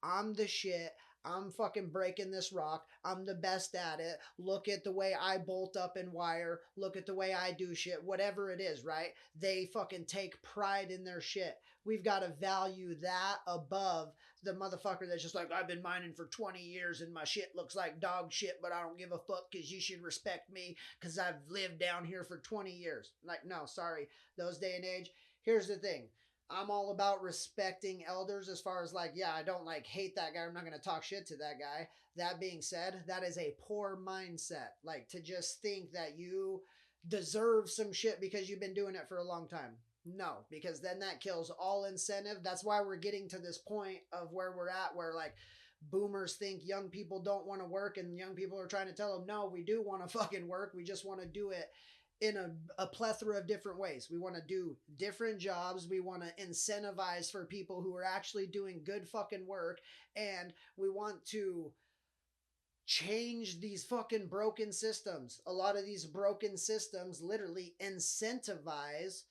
I'm the shit. I'm fucking breaking this rock. I'm the best at it. Look at the way I bolt up and wire. Look at the way I do shit. Whatever it is, right? They fucking take pride in their shit. We've got to value that above the motherfucker that's just like, I've been mining for 20 years and my shit looks like dog shit, but I don't give a fuck because you should respect me because I've lived down here for 20 years. Like, no, sorry. Those day and age. Here's the thing. I'm all about respecting elders as far as like, yeah, I don't like hate that guy. I'm not going to talk shit to that guy. That being said, that is a poor mindset. Like to just think that you deserve some shit because you've been doing it for a long time. No, because then that kills all incentive. That's why we're getting to this point of where we're at, where like boomers think young people don't want to work, and young people are trying to tell them, no, we do want to fucking work. We just want to do it in a plethora of different ways. We want to do different jobs. We want to incentivize for people who are actually doing good fucking work. And we want to change these fucking broken systems. A lot of these broken systems literally incentivize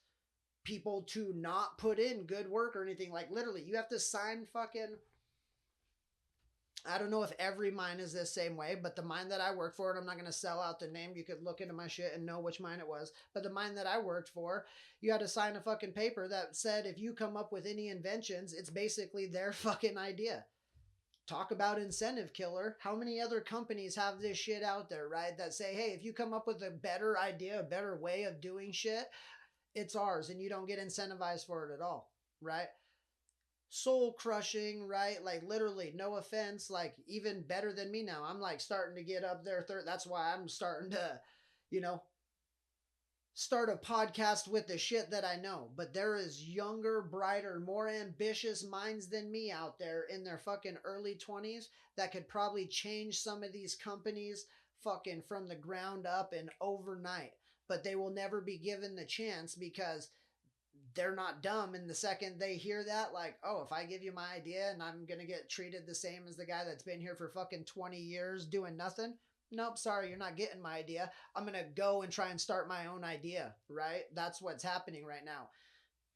people to not put in good work or anything. Like literally, you have to sign fucking, I don't know if every mine is the same way, but the mine that I worked for, and I'm not going to sell out the name. You could look into my shit and know which mine it was. But the mine that I worked for, you had to sign a fucking paper that said if you come up with any inventions, it's basically their fucking idea. Talk about incentive killer. How many other companies have this shit out there, right? That say, hey, if you come up with a better idea, a better way of doing shit, it's ours, and you don't get incentivized for it at all, right? Soul crushing, right? Like literally, no offense, like even better than me now. I'm like starting to get up there. That's why I'm starting to, you know, start a podcast with the shit that I know. But there is younger, brighter, more ambitious minds than me out there in their fucking early 20s that could probably change some of these companies fucking from the ground up and overnight. But they will never be given the chance because they're not dumb. And the second they hear that, like, oh, if I give you my idea and I'm going to get treated the same as the guy that's been here for fucking 20 years doing nothing. Nope, sorry, you're not getting my idea. I'm going to go and try and start my own idea, right? That's what's happening right now.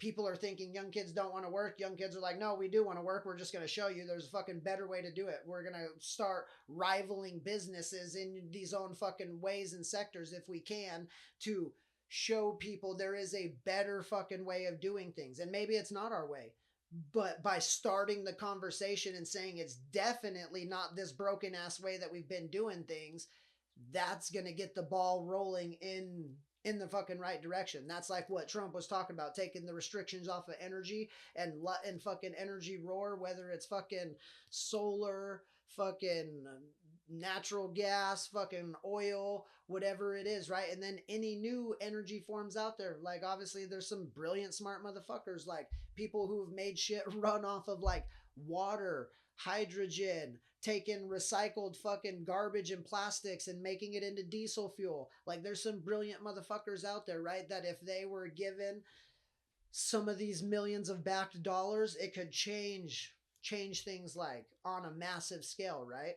People are thinking young kids don't want to work. Young kids are like, no, we do want to work. We're just going to show you there's a fucking better way to do it. We're going to start rivaling businesses in these own fucking ways and sectors if we can to show people there is a better fucking way of doing things. And maybe it's not our way. But by starting the conversation and saying it's definitely not this broken ass way that we've been doing things, that's going to get the ball rolling in the fucking right direction. That's like what Trump was talking about, taking the restrictions off of energy and fucking energy roar, whether it's fucking solar, fucking natural gas, fucking oil, whatever it is, right? And then any new energy forms out there. Like obviously there's some brilliant smart motherfuckers, like people who've made shit run off of like water, hydrogen, taking recycled fucking garbage and plastics and making it into diesel fuel. Like there's some brilliant motherfuckers out there, right? That if they were given some of these millions of backed dollars, it could change things like on a massive scale, right?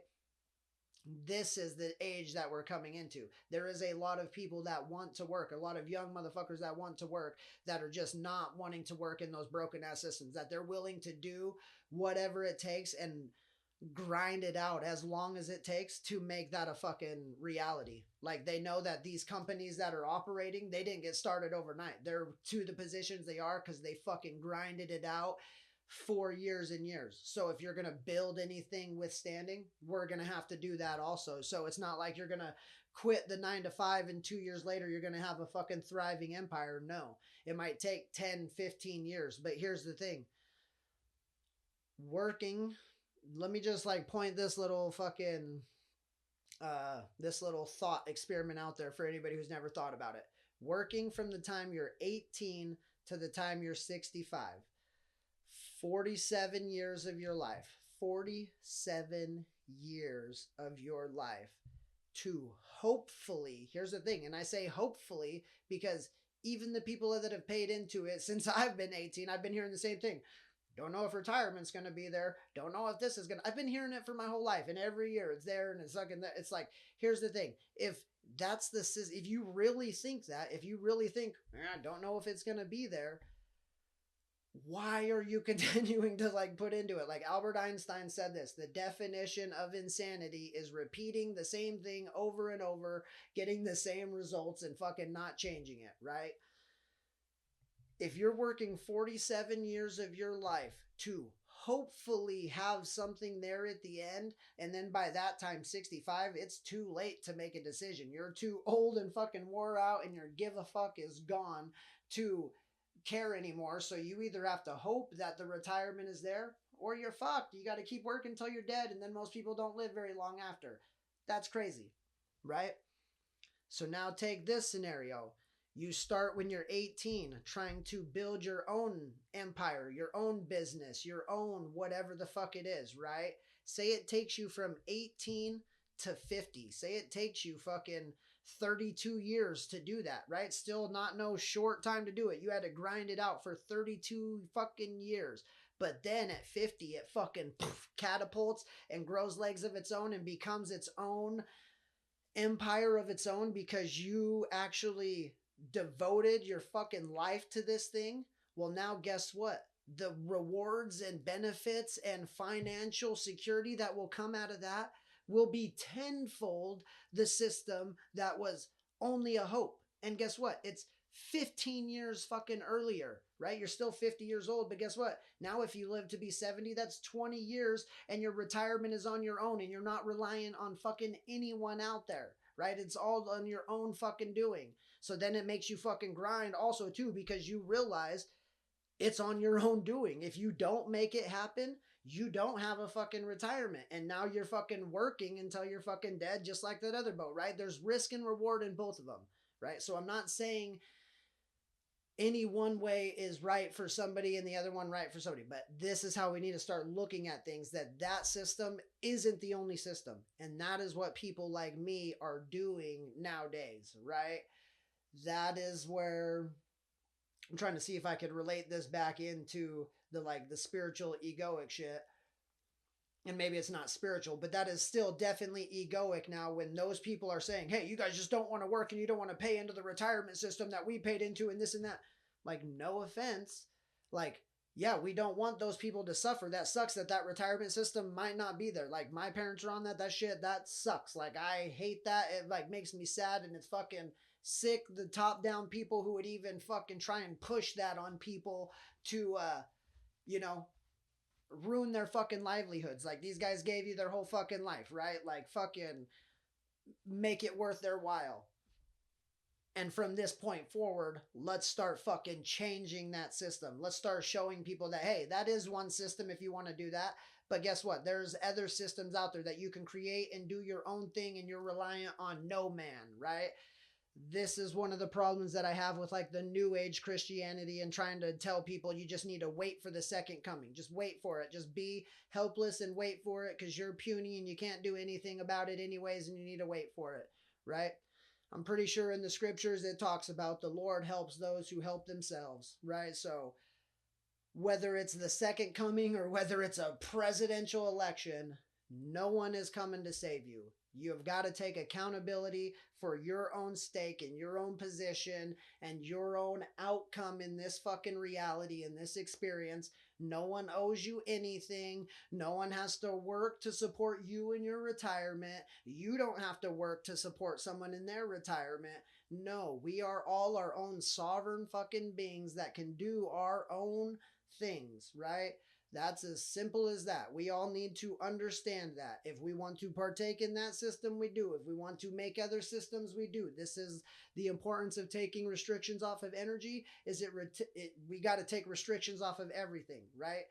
This is the age that we're coming into. There is a lot of people that want to work, a lot of young motherfuckers that want to work that are just not wanting to work in those broken ass systems, that they're willing to do whatever it takes and grind it out as long as it takes to make that a fucking reality. Like they know that these companies that are operating, they didn't get started overnight. They're to the positions they are because they fucking grinded it out for years and years. So if you're going to build anything withstanding, we're going to have to do that also. So it's not like you're going to quit the 9 to 5 and 2 years later you're going to have a fucking thriving empire. No, it might take 10, 15 years. But here's the thing. Working, let me just like point this little fucking this little thought experiment out there for anybody who's never thought about it. Working from the time you're 18 to the time you're 65. 47 years of your life. 47 years of your life to hopefully, here's the thing, and I say hopefully because even the people that have paid into it since I've been 18, I've been hearing the same thing. Don't know if retirement's going to be there. Don't know if this is going to. I've been hearing it for my whole life, and every year it's there and it's fucking there. It's like, here's the thing. If you really think that, if you really think, I don't know if it's going to be there, why are you continuing to like put into it? Like Albert Einstein said this, the definition of insanity is repeating the same thing over and over, getting the same results and fucking not changing it, right? If you're working 47 years of your life to hopefully have something there at the end, and then by that time 65, it's too late to make a decision. You're too old and fucking wore out, and your give a fuck is gone to care anymore. So you either have to hope that the retirement is there, or you're fucked. You got to keep working until you're dead, and then most people don't live very long after. That's crazy, right? So now take this scenario. You start when you're 18 trying to build your own empire, your own business, your own whatever the fuck it is, right? Say it takes you from 18 to 50. Say it takes you fucking 32 years to do that, right? Still not no short time to do it. You had to grind it out for 32 fucking years. But then at 50, it fucking catapults and grows legs of its own and becomes its own empire of its own because you actually devoted your fucking life to this thing. Well, now guess what? The rewards and benefits and financial security that will come out of that will be tenfold the system that was only a hope. And guess what? It's 15 years fucking earlier, right? You're still 50 years old, but guess what? Now if you live to be 70, that's 20 years and your retirement is on your own and you're not relying on fucking anyone out there, right? It's all on your own fucking doing. So then it makes you fucking grind also too, because you realize it's on your own doing. If you don't make it happen, you don't have a fucking retirement. And now you're fucking working until you're fucking dead, just like that other boat, right? There's risk and reward in both of them, right? So I'm not saying any one way is right for somebody and the other one right for somebody, but this is how we need to start looking at things, that system isn't the only system. And that is what people like me are doing nowadays, right? That is where I'm trying to see if I could relate this back into the spiritual egoic shit. And maybe it's not spiritual, but that is still definitely egoic now when those people are saying, hey, you guys just don't want to work and you don't want to pay into the retirement system that we paid into and this and that. Like, no offense. Like, yeah, we don't want those people to suffer. That sucks that retirement system might not be there. Like, my parents are on that. That shit, that sucks. Like, I hate that. It, like, makes me sad and it's fucking sick. The top-down people who would even fucking try and push that on people to, ruin their fucking livelihoods. Like, these guys gave you their whole fucking life, right? Like, fucking make it worth their while. And from this point forward, let's start fucking changing that system. Let's start showing people that, hey, that is one system if you want to do that. But guess what? There's other systems out there that you can create and do your own thing and you're reliant on no man, right? This is one of the problems that I have with like the new age Christianity and trying to tell people you just need to wait for the second coming. Just wait for it. Just be helpless and wait for it because you're puny and you can't do anything about it anyways and you need to wait for it, right? I'm pretty sure in the scriptures it talks about the Lord helps those who help themselves, right? So whether it's the second coming or whether it's a presidential election, no one is coming to save you. You have got to take accountability for your own stake and your own position and your own outcome in this fucking reality, in this experience. No one owes you anything. No one has to work to support you in your retirement. You don't have to work to support someone in their retirement. No, we are all our own sovereign fucking beings that can do our own things, right? That's as simple as that. We all need to understand that. If we want to partake in that system, we do. If we want to make other systems, we do. This is the importance of taking restrictions off of energy. We got to take restrictions off of everything, right?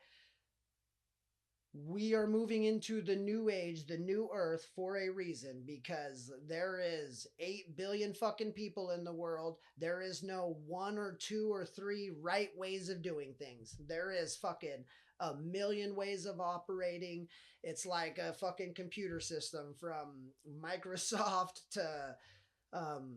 We are moving into the new age, the new earth for a reason, because there is 8 billion fucking people in the world. There is no 1 or 2 or 3 right ways of doing things. There is fucking a million ways of operating. It's like a fucking computer system from Microsoft to um,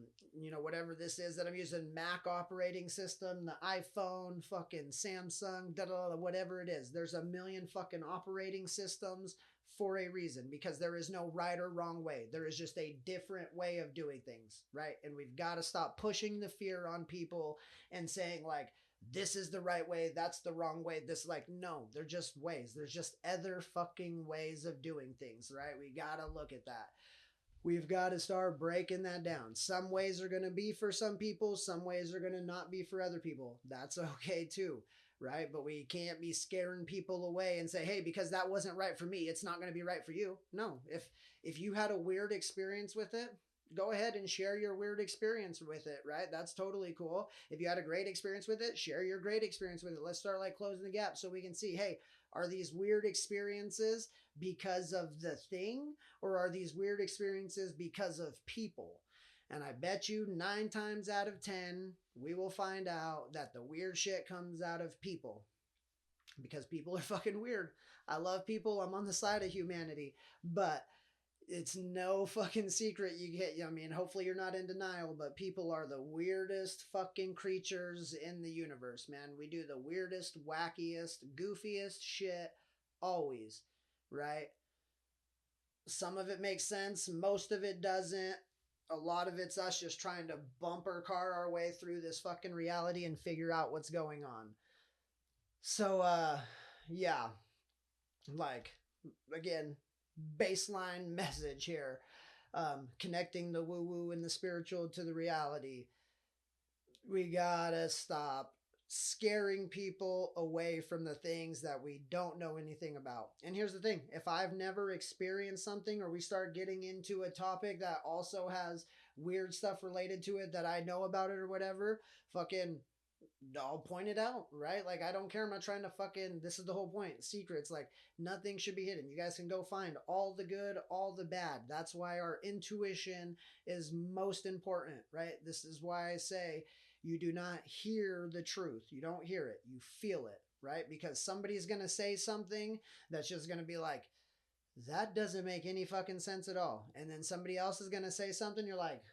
whatever this is that I'm using, Mac operating system, the iPhone, fucking Samsung, da da da, whatever it is. There's a million fucking operating systems for a reason, because there is no right or wrong way. There is just a different way of doing things, right? And we've got to stop pushing the fear on people and saying, like, this is the right way, that's the wrong way. This, like, no, they're just ways. There's just other fucking ways of doing things, right? We got to look at that. We've got to start breaking that down. Some ways are going to be for some people, some ways are going to not be for other people. That's okay too, right? But we can't be scaring people away and say, hey, because that wasn't right for me, it's not going to be right for you. No, if you had a weird experience with it, go ahead and share your weird experience with it, right? That's totally cool. If you had a great experience with it, share your great experience with it. Let's start like closing the gap so we can see, hey, are these weird experiences because of the thing, or are these weird experiences because of people? And I bet you 9 times out of 10, we will find out that the weird shit comes out of people, because people are fucking weird. I love people. I'm on the side of humanity, but it's no fucking secret. You get, I mean, hopefully you're not in denial, but people are the weirdest fucking creatures in the universe, man. We do the weirdest, wackiest, goofiest shit always, right? Some of it makes sense, most of it doesn't. A lot of it's us just trying to bumper car our way through this fucking reality and figure out what's going on. So, yeah, like, again, baseline message here, connecting the woo woo and the spiritual to the reality. We gotta stop scaring people away from the things that we don't know anything about. And here's the thing, if I've never experienced something, or we start getting into a topic that also has weird stuff related to it that I know about it or whatever, fucking, I'll point it out, right? Like, I don't care. I'm not trying to fucking, this is the whole point. Secrets, like, nothing should be hidden. You guys can go find all the good, all the bad. That's why our intuition is most important, right? This is why I say you do not hear the truth. You don't hear it. You feel it, right? Because somebody's going to say something that's just going to be like, that doesn't make any fucking sense at all. And then somebody else is going to say something. You're like,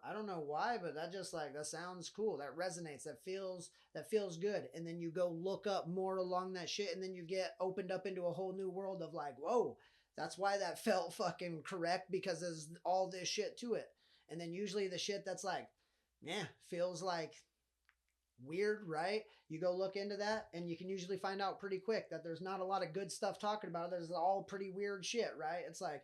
I don't know why, but that just, like, that sounds cool. That resonates. That feels good. And then you go look up more along that shit, and then you get opened up into a whole new world of, like, whoa, that's why that felt fucking correct, because there's all this shit to it. And then usually the shit that's like, yeah, feels like weird, right? You go look into that, and you can usually find out pretty quick that there's not a lot of good stuff talking about it. There's all pretty weird shit, right? It's like,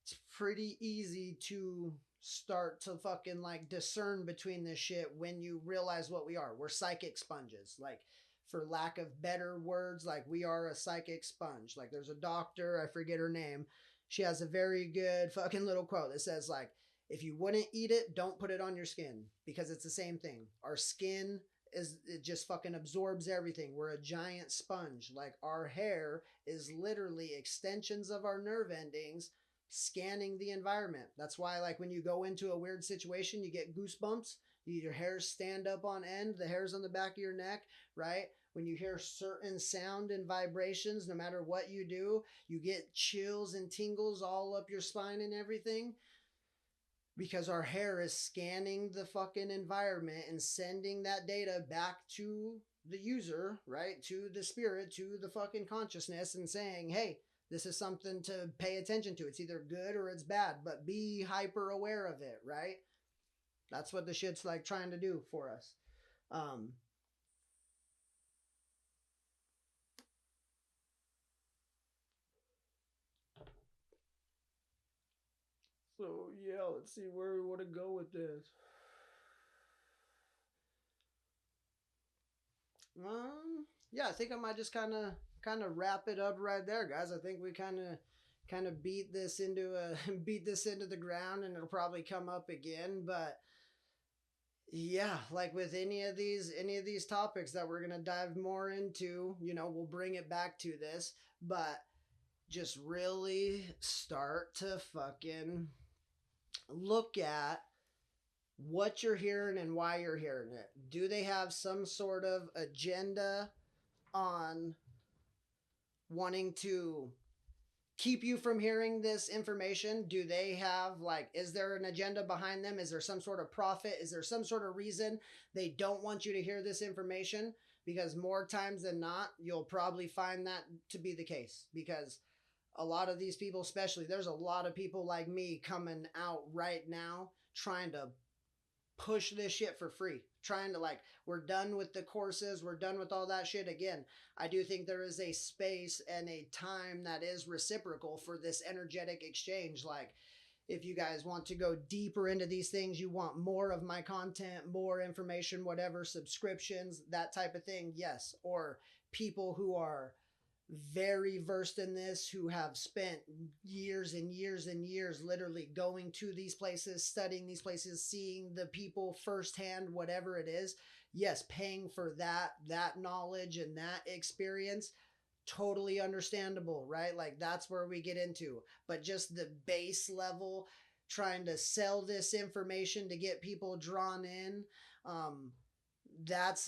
it's pretty easy to start to fucking, like, discern between this shit when you realize what we are. We're psychic sponges. Like, for lack of better words, like, we are a psychic sponge. Like, there's a doctor, I forget her name. She has a very good fucking little quote that says, like, if you wouldn't eat it, don't put it on your skin, because it's the same thing. Our skin is, it just fucking absorbs everything. We're a giant sponge. Like, our hair is literally extensions of our nerve endings scanning the environment. That's why, like, when you go into a weird situation, you get goosebumps, your hairs stand up on end, the hairs on the back of your neck, right? When you hear certain sound and vibrations, no matter what you do, you get chills and tingles all up your spine and everything, because our hair is scanning the fucking environment and sending that data back to the user, right? To the spirit, to the fucking consciousness, and saying, hey, this is something to pay attention to. It's either good or it's bad, but be hyper aware of it, right? That's what the shit's, like, trying to do for us. So yeah, let's see where we want to go with this. Yeah, I think I might just kind of wrap it up right there, guys. I think we kind of beat this into beat this into the ground, and it'll probably come up again. But yeah, like with any of these topics that we're gonna dive more into, we'll bring it back to this, but just really start to fucking look at what you're hearing and why you're hearing it. Do they have some sort of agenda on wanting to keep you from hearing this information? Do they have, like, is there an agenda behind them? Is there some sort of profit? Is there some sort of reason they don't want you to hear this information? Because more times than not, you'll probably find that to be the case. Because a lot of these people, especially, there's a lot of people like me coming out right now trying to push this shit for free, trying to, like, we're done with the courses, we're done with all that shit. Again, I do think there is a space and a time that is reciprocal for this energetic exchange. Like, if you guys want to go deeper into these things, you want more of my content, more information, whatever, subscriptions, that type of thing, yes. Or people who are very versed in this, who have spent years and years and years literally going to these places, studying these places, seeing the people firsthand, whatever it is, yes, paying for that knowledge and that experience, totally understandable, right? Like, that's where we get into. But just the base level, trying to sell this information to get people drawn in, um that's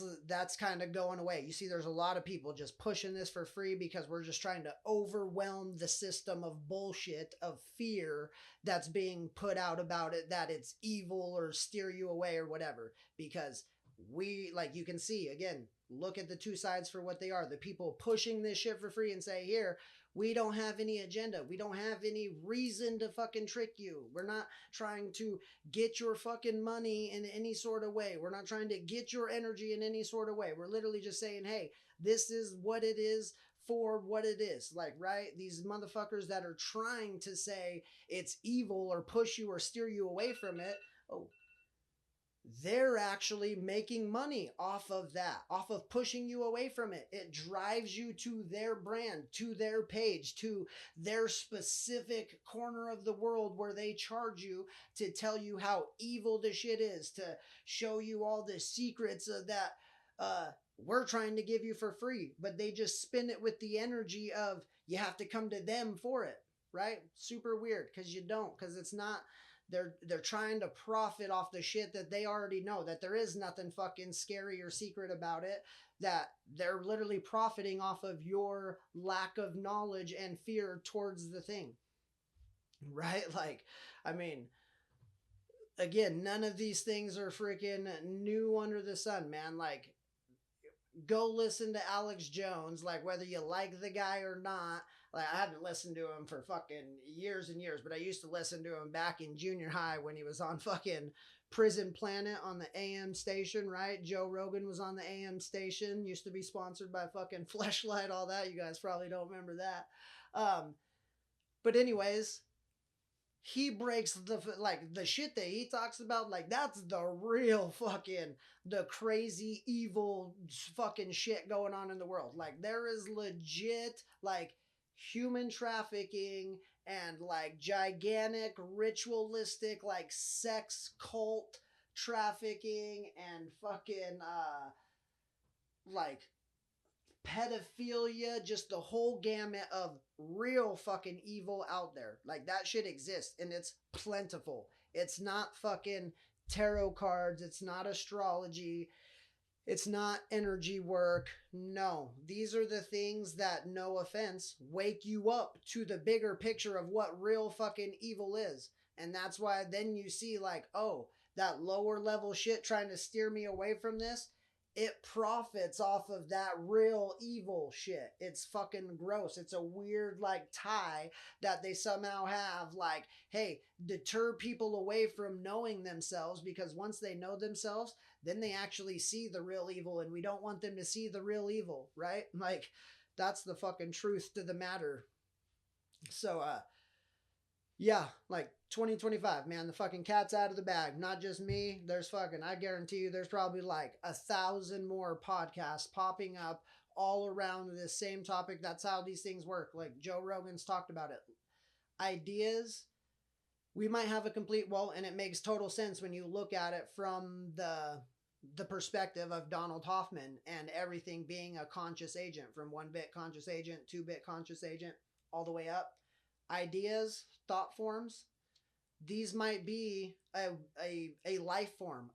kind of going away. You see, there's a lot of people just pushing this for free because we're just trying to overwhelm the system of bullshit, of fear that's being put out about it, that it's evil or steer you away or whatever. Because we, like, you can see, again, look at the two sides for what they are. The people pushing this shit for free and say, here, we don't have any agenda, we don't have any reason to fucking trick you, we're not trying to get your fucking money in any sort of way, we're not trying to get your energy in any sort of way, we're literally just saying, hey, this is what it is for what it is. Like, right, these motherfuckers that are trying to say it's evil or push you or steer you away from it, oh, they're actually making money off of that, off of pushing you away from it. It drives you to their brand, to their page, to their specific corner of the world where they charge you to tell you how evil the shit is, to show you all the secrets of that we're trying to give you for free. But they just spin it with the energy of you have to come to them for it, right? Super weird, because you don't, because it's not. They're trying to profit off the shit that they already know, that there is nothing fucking scary or secret about it, that they're literally profiting off of your lack of knowledge and fear towards the thing, right? Like, I mean, again, none of these things are freaking new under the sun, man. Like, go listen to Alex Jones, like, whether you like the guy or not. Like, I haven't listened to him for fucking years and years, but I used to listen to him back in junior high when he was on fucking Prison Planet on the AM station, right? Joe Rogan was on the AM station, used to be sponsored by fucking Fleshlight, all that. You guys probably don't remember that. But anyways, he breaks the, like, the shit that he talks about, like, that's the real fucking, the crazy evil fucking shit going on in the world. Like, there is legit, like, human trafficking and, like, gigantic ritualistic, like, sex cult trafficking and fucking like pedophilia, just the whole gamut of real fucking evil out there. Like, that shit exists and it's plentiful. It's not fucking tarot cards, it's not astrology, it's not energy work. No, these are the things that, no offense, wake you up to the bigger picture of what real fucking evil is. And that's why then you see, like, oh, that lower level shit trying to steer me away from this, it profits off of that real evil shit. It's fucking gross. It's a weird, like, tie that they somehow have, like, hey, deter people away from knowing themselves, because once they know themselves, then they actually see the real evil, and we don't want them to see the real evil, right? Like, that's the fucking truth to the matter. So, yeah, like, 2025, man, the fucking cat's out of the bag. Not just me. There's fucking, I guarantee you, there's probably like 1,000 more podcasts popping up all around this same topic. That's how these things work. Like, Joe Rogan's talked about it. Ideas, we might have a complete, well, and it makes total sense when you look at it from the perspective of Donald Hoffman and everything being a conscious agent, from 1-bit conscious agent, 2-bit conscious agent, all the way up. Ideas, thought forms, these might be a life form.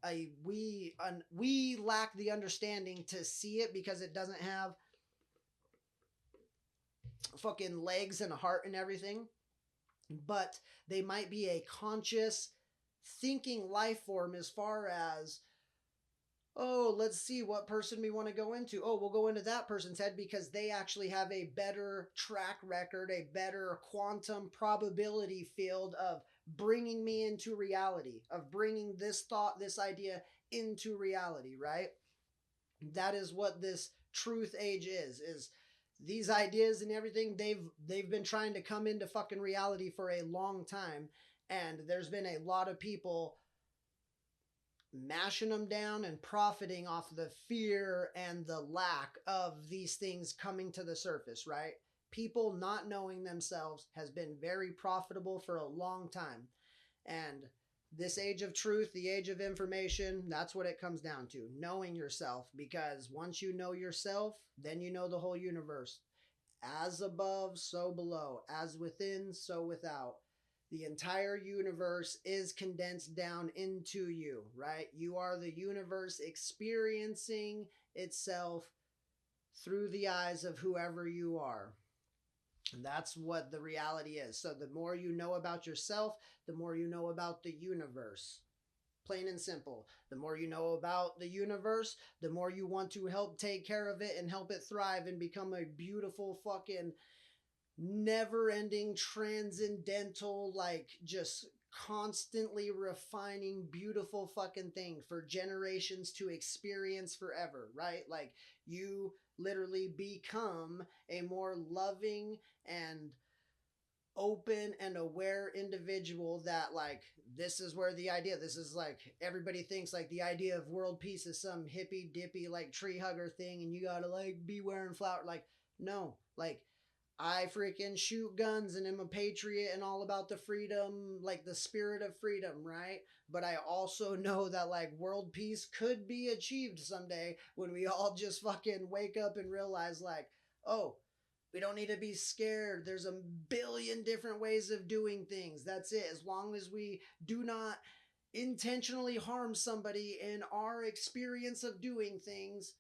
We lack the understanding to see it because it doesn't have fucking legs and a heart and everything, but they might be a conscious thinking life form as far as, oh, let's see what person we want to go into. Oh, we'll go into that person's head because they actually have a better track record, a better quantum probability field of bringing me into reality, of bringing this thought, this idea into reality, right? That is what this truth age is these ideas and everything, they've been trying to come into fucking reality for a long time, and there's been a lot of people mashing them down and profiting off the fear and the lack of these things coming to the surface, right? People not knowing themselves has been very profitable for a long time. And this age of truth, the age of information, that's what it comes down to. Knowing yourself. Because once you know yourself, then you know the whole universe. As above, so below. As within, so without. The entire universe is condensed down into you, right? You are the universe experiencing itself through the eyes of whoever you are. And that's what the reality is. So the more you know about yourself, the more you know about the universe. Plain and simple. The more you know about the universe, the more you want to help take care of it and help it thrive and become a beautiful fucking never-ending transcendental, like just constantly refining beautiful fucking thing for generations to experience forever, right? Like you literally become a more loving and open and aware individual that, like, this is where the idea, this is like everybody thinks like the idea of world peace is some hippy dippy like tree hugger thing and you gotta like be wearing flower, like no, like I freaking shoot guns and am a patriot and all about the freedom, like the spirit of freedom, right? But I also know that like world peace could be achieved someday when we all just fucking wake up and realize like, oh, we don't need to be scared. There's a billion different ways of doing things. That's it. As long as we do not intentionally harm somebody in our experience of doing things,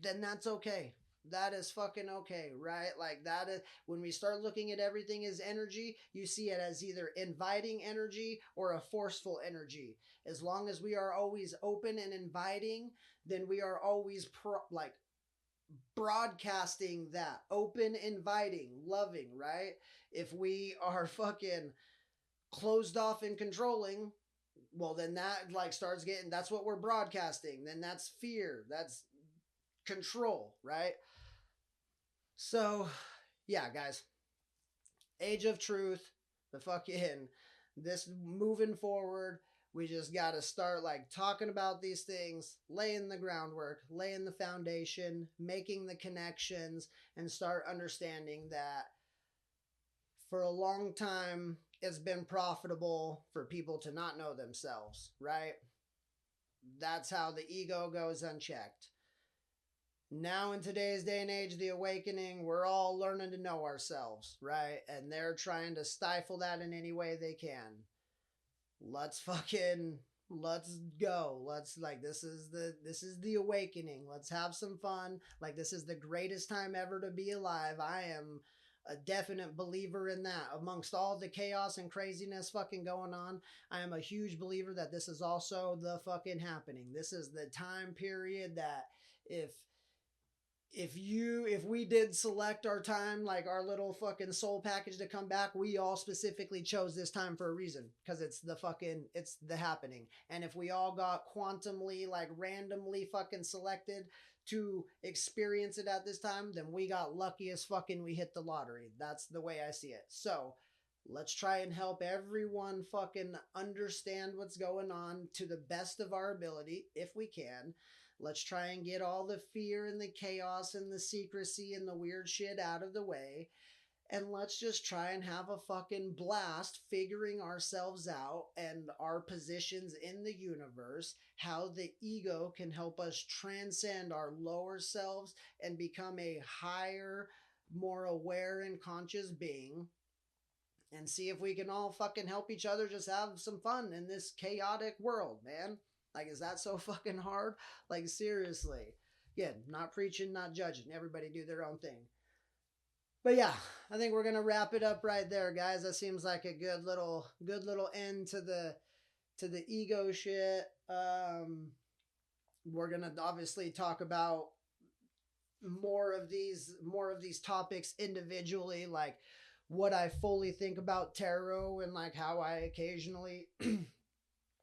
then that's okay. That is fucking okay, right? Like that is when we start looking at everything as energy, you see it as either inviting energy or a forceful energy. As long as we are always open and inviting, then we are always like broadcasting that open, inviting, loving, right? If we are fucking closed off and controlling, well, then that like starts getting, that's what we're broadcasting. Then that's fear. That's control, right? So, yeah, guys, age of truth, the fucking, this moving forward, we just got to start like talking about these things, laying the groundwork, laying the foundation, making the connections, and start understanding that for a long time it's been profitable for people to not know themselves, right? That's how the ego goes unchecked. Now in today's day and age, the awakening, we're all learning to know ourselves, right? And they're trying to stifle that in any way they can. Let's go. Let's like this is the awakening. Let's have some fun. Like this is the greatest time ever to be alive. I am a definite believer in that. Amongst all the chaos and craziness fucking going on, I am a huge believer that this is also the fucking happening. This is the time period that if we did select our time, like our little fucking soul package to come back, we all specifically chose this time for a reason because it's the happening. And if we all got quantumly, like randomly fucking selected to experience it at this time, then we got lucky as fucking we hit the lottery. That's the way I see it. So let's try and help everyone fucking understand what's going on to the best of our ability if we can. Let's try and get all the fear and the chaos and the secrecy and the weird shit out of the way. And let's just try and have a fucking blast figuring ourselves out and our positions in the universe, how the ego can help us transcend our lower selves and become a higher, more aware and conscious being. And see if we can all fucking help each other just have some fun in this chaotic world, man. Like, is that so fucking hard? Like, seriously. Again, not preaching, not judging. Everybody do their own thing. But yeah, I think we're gonna wrap it up right there, guys. That seems like a good little end to the ego shit. We're gonna obviously talk about more of these topics individually, like what I fully think about tarot and like how I occasionally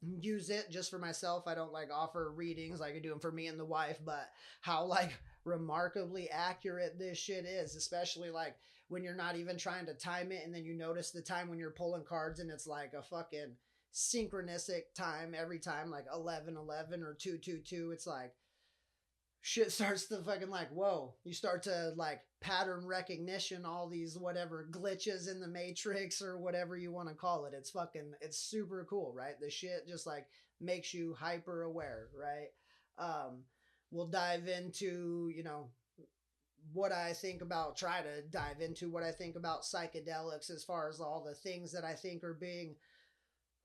use it just for myself. I don't like offer readings like I do them for me and the wife, but how like remarkably accurate this shit is, especially like when you're not even trying to time it and then you notice the time when you're pulling cards and it's like a fucking synchronistic time every time, like 11:11 or 2:22. It's like shit starts to fucking like, whoa, you start to like pattern recognition, all these whatever glitches in the matrix or whatever you want to call it. It's fucking, it's super cool, right? The shit just like makes you hyper aware, right? um we'll dive into, you know, what I think about, try to dive into what I think about psychedelics as far as all the things that I think are being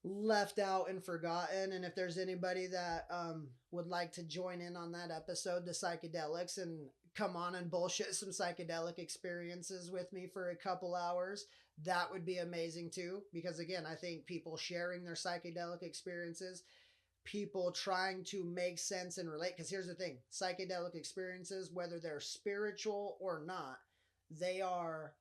left out and forgotten. And if there's anybody that would like to join in on that episode, the psychedelics, and come on and bullshit some psychedelic experiences with me for a couple hours, that would be amazing too. Because again, I think people sharing their psychedelic experiences, people trying to make sense and relate. Because here's the thing, psychedelic experiences, whether they're spiritual or not, they are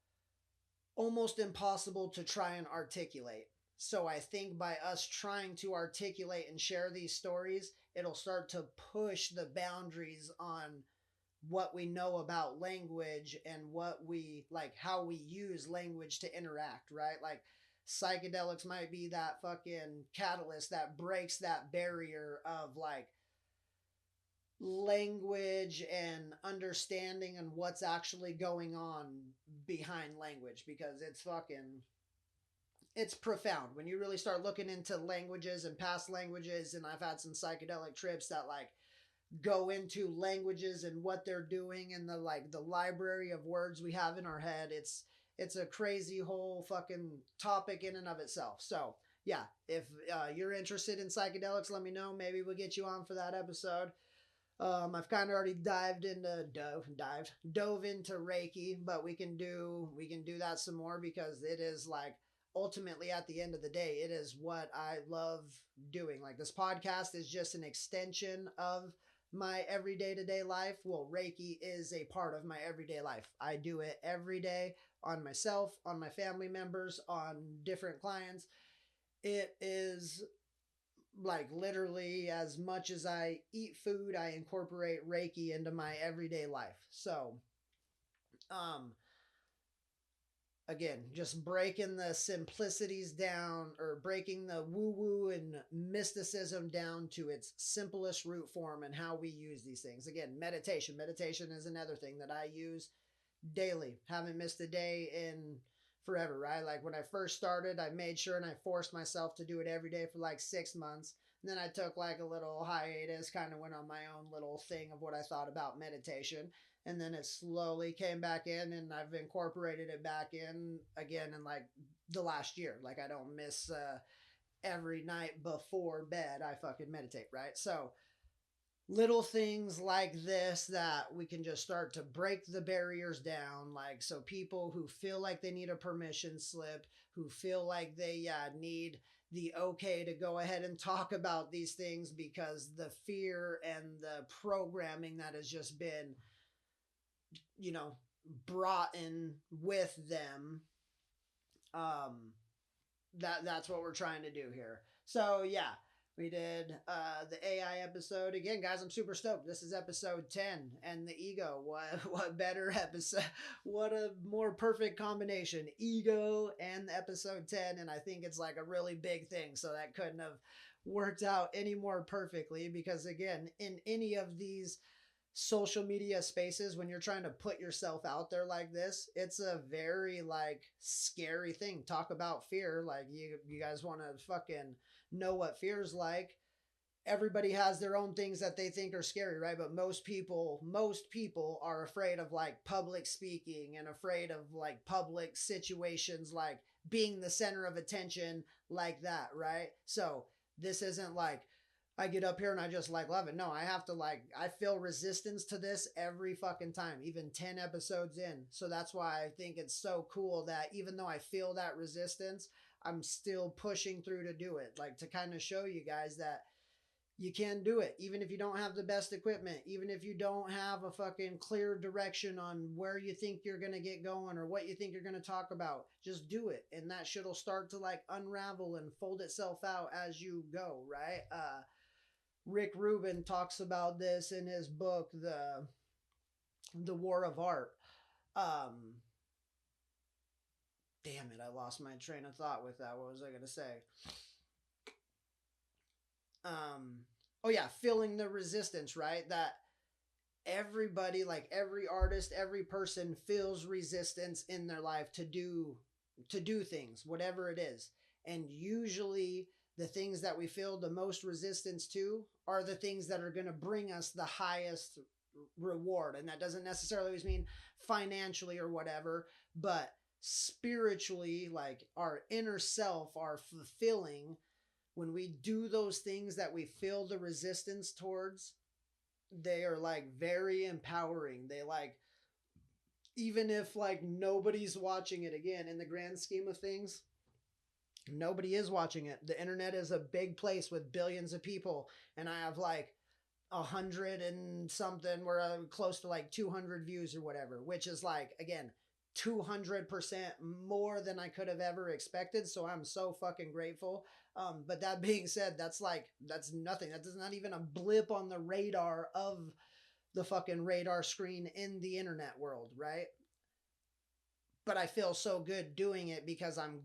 almost impossible to try and articulate. So I think by us trying to articulate and share these stories, it'll start to push the boundaries on what we know about language and what we like, how we use language to interact, right? Like psychedelics might be that fucking catalyst that breaks that barrier of like language and understanding and what's actually going on behind language, because it's fucking, it's profound when you really start looking into languages and past languages. And I've had some psychedelic trips that like go into languages and what they're doing and the like the library of words we have in our head. It's a crazy whole fucking topic in and of itself. So yeah, if you're interested in psychedelics, let me know. Maybe we'll get you on for that episode. I've kind of already dove into Reiki, but we can do that some more, because it is like ultimately at the end of the day, it is what I love doing. Like this podcast is just an extension of my everyday to day life. Well, Reiki is a part of my everyday life. I do it every day on myself, on my family members, on different clients. It is like literally as much as I eat food, I incorporate Reiki into my everyday life. So, um, again, just breaking the simplicities down, or breaking the woo woo and mysticism down to its simplest root form and how we use these things. Again, meditation. Meditation is another thing that I use daily. Haven't missed a day in forever, right? Like when I first started, I made sure and I forced myself to do it every day for like 6 months. And then I took like a little hiatus, kind of went on my own little thing of what I thought about meditation. And then it slowly came back in, and I've incorporated it back in again in like the last year. Like I don't miss every night before bed, I fucking meditate, right? So little things like this that we can just start to break the barriers down, like so people who feel like they need a permission slip, who feel like they need the okay to go ahead and talk about these things, because the fear and the programming that has just been, you know, brought in with them, um that's what we're trying to do here. So yeah, we did the AI episode. Again, guys, I'm super stoked. This is episode 10, and the ego. What better episode? What a more perfect combination. Ego and episode 10, and I think it's like a really big thing. So that couldn't have worked out any more perfectly, because again, in any of these social media spaces, when you're trying to put yourself out there like this, it's a very like scary thing. Talk about fear. Like you guys want to fucking know what fear's like. Everybody has their own things that they think are scary, right? But most people are afraid of like public speaking, and afraid of like public situations, like being the center of attention like that, right? So this isn't like I get up here and I just like love it. No, I have to like, I feel resistance to this every fucking time, even 10 episodes in. So that's why I think it's so cool that even though I feel that resistance, I'm still pushing through to do it. Like to kind of show you guys that you can do it, even if you don't have the best equipment, even if you don't have a fucking clear direction on where you think you're going to get going or what you think you're going to talk about. Just do it. And that shit will start to like unravel and fold itself out as you go, right? Rick Rubin talks about this in his book, The War of Art. Um, Damn it, I lost my train of thought with that. What was I gonna say? Um, oh yeah, feeling the resistance, right? That everybody, like every artist, every person feels resistance in their life to do things, whatever it is. And usually the things that we feel the most resistance to are the things that are going to bring us the highest reward. And that doesn't necessarily always mean financially or whatever, but spiritually, like our inner self, our fulfilling, when we do those things that we feel the resistance towards, they are like very empowering. They like, even if like nobody's watching it, again, in the grand scheme of things, nobody is watching it. The internet is a big place with billions of people, and I have like 100 and something, we're close to like 200 views or whatever, which is like, again, 200% more than I could have ever expected. So I'm so fucking grateful. But that being said, that's like, that's nothing. That is not even a blip on the radar of the fucking radar screen in the internet world, right? But I feel so good doing it because I'm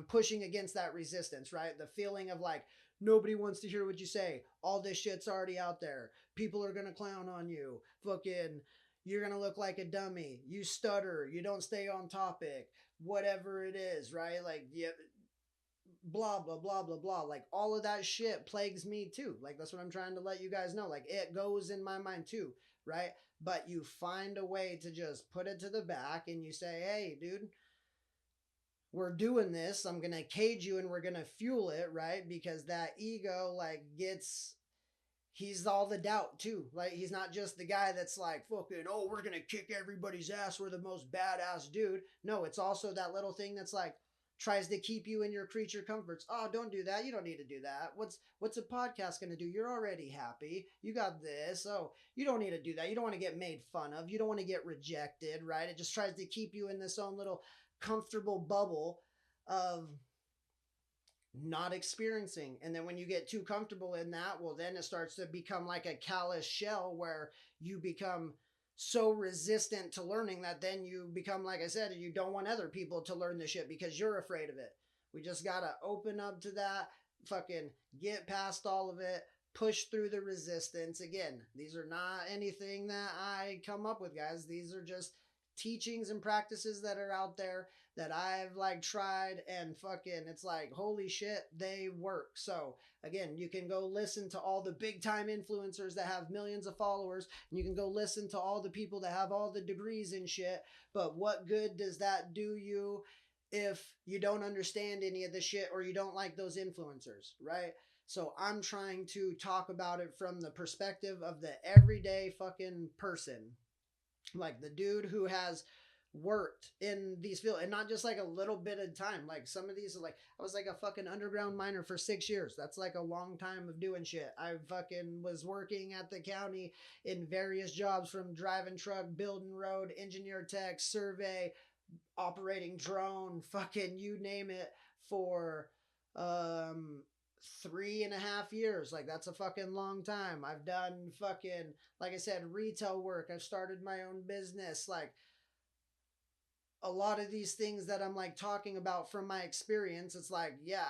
pushing against that resistance, right? The feeling of like, nobody wants to hear what you say. All this shit's already out there. People are going to clown on you. Fucking, you're going to look like a dummy. You stutter. You don't stay on topic. Whatever it is, right? Like, yeah, blah, blah, blah, blah, blah. Like, all of that shit plagues me too. Like, that's what I'm trying to let you guys know. Like, it goes in my mind too, right? But you find a way to just put it to the back and you say, hey, dude, we're doing this. I'm going to cage you and we're going to fuel it, right? Because that ego, like, he's all the doubt too. Like, he's not just the guy that's like, fucking, oh, we're going to kick everybody's ass. We're the most badass dude. No, it's also that little thing that's like, tries to keep you in your creature comforts. Oh, don't do that. You don't need to do that. What's a podcast going to do? You're already happy. You got this. Oh, you don't need to do that. You don't want to get made fun of. You don't want to get rejected, right? It just tries to keep you in this own little comfortable bubble of not experiencing. And then when you get too comfortable in that, well, then it starts to become like a callous shell where you become so resistant to learning that then you become, like I said, you don't want other people to learn the shit because you're afraid of it. We just got to open up to that, fucking get past all of it, push through the resistance. Again, these are not anything that I come up with, guys. These are just teachings and practices that are out there that I've like tried, and fucking it's like, holy shit, they work. So again, you can go listen to all the big time influencers that have millions of followers, and you can go listen to all the people that have all the degrees and shit, but what good does that do you if you don't understand any of the shit or you don't like those influencers, right? So I'm trying to talk about it from the perspective of the everyday fucking person, like the dude who has worked in these fields, and not just like a little bit of time. Like some of these are like, I was like a fucking underground miner for 6 years. That's like a long time of doing shit. I fucking was working at the county in various jobs, from driving truck, building road, engineer tech, survey, operating drone, fucking you name it, for um 3.5 years. Like, that's a fucking long time. I've done fucking, like I said, retail work. I've started my own business. Like, a lot of these things that I'm like talking about from my experience, it's like, yeah,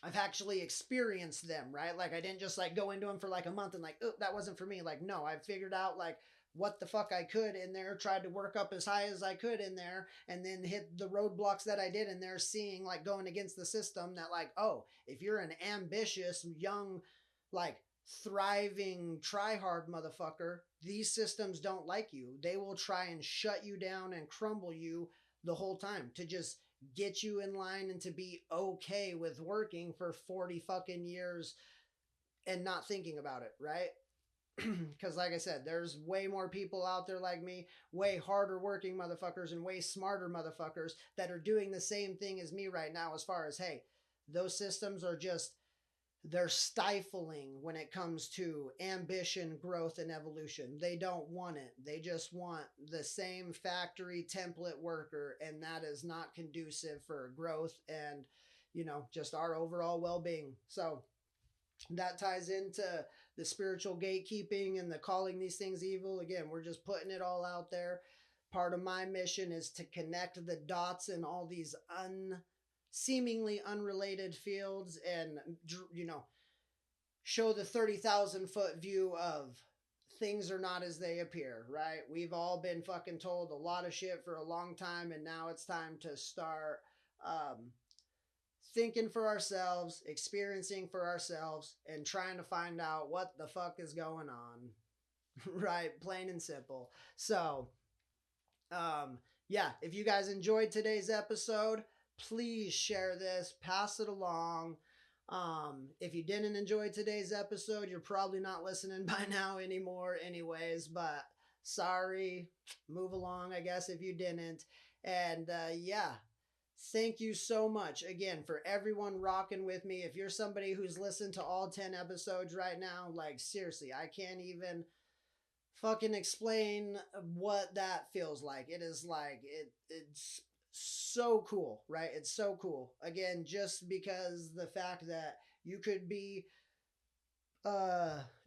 I've actually experienced them, right? Like, I didn't just like go into them for like a month and like, oh, that wasn't for me. Like, no, I figured out like what the fuck I could in there, tried to work up as high as I could in there, and then hit the roadblocks that I did in there, seeing like going against the system that like, oh, if you're an ambitious, young, like thriving, try hard motherfucker, these systems don't like you. They will try and shut you down and crumble you the whole time to just get you in line and to be okay with working for 40 fucking years and not thinking about it, right? Because, like I said, there's way more people out there like me, way harder working motherfuckers and way smarter motherfuckers that are doing the same thing as me right now, as far as, hey, those systems are just, they're stifling when it comes to ambition, growth, and evolution. They don't want it. They just want the same factory template worker, and that is not conducive for growth and, just our overall well being. So, that ties into the spiritual gatekeeping and the calling these things evil. Again, we're just putting it all out there. Part of my mission is to connect the dots in all these seemingly unrelated fields and, show the 30,000-foot view of things are not as they appear, right? We've all been fucking told a lot of shit for a long time, and now it's time to start thinking for ourselves, experiencing for ourselves, and trying to find out what the fuck is going on. Right? Plain and simple. So, yeah, if you guys enjoyed today's episode, please share this, pass it along. If you didn't enjoy today's episode, you're probably not listening by now anymore, anyways, but sorry, move along, I guess, if you didn't. And yeah, thank you so much again for everyone rocking with me. If you're somebody who's listened to all 10 episodes right now, like seriously, I can't even fucking explain what that feels like. It is like it's so cool, right? It's so cool. Again, just because the fact that you could be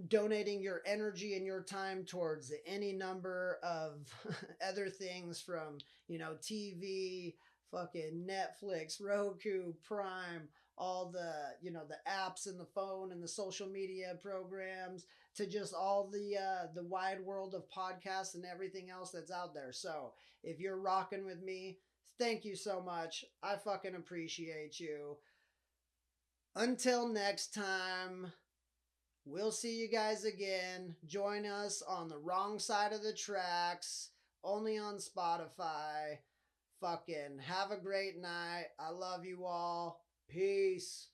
donating your energy and your time towards any number of other things, from TV, fucking Netflix, Roku, Prime, all the the apps and the phone and the social media programs, to just all the wide world of podcasts and everything else that's out there. So if you're rocking with me, thank you so much. I fucking appreciate you. Until next time, we'll see you guys again. Join us on the wrong side of the tracks, only on Spotify. Fucking have a great night. I love you all. Peace.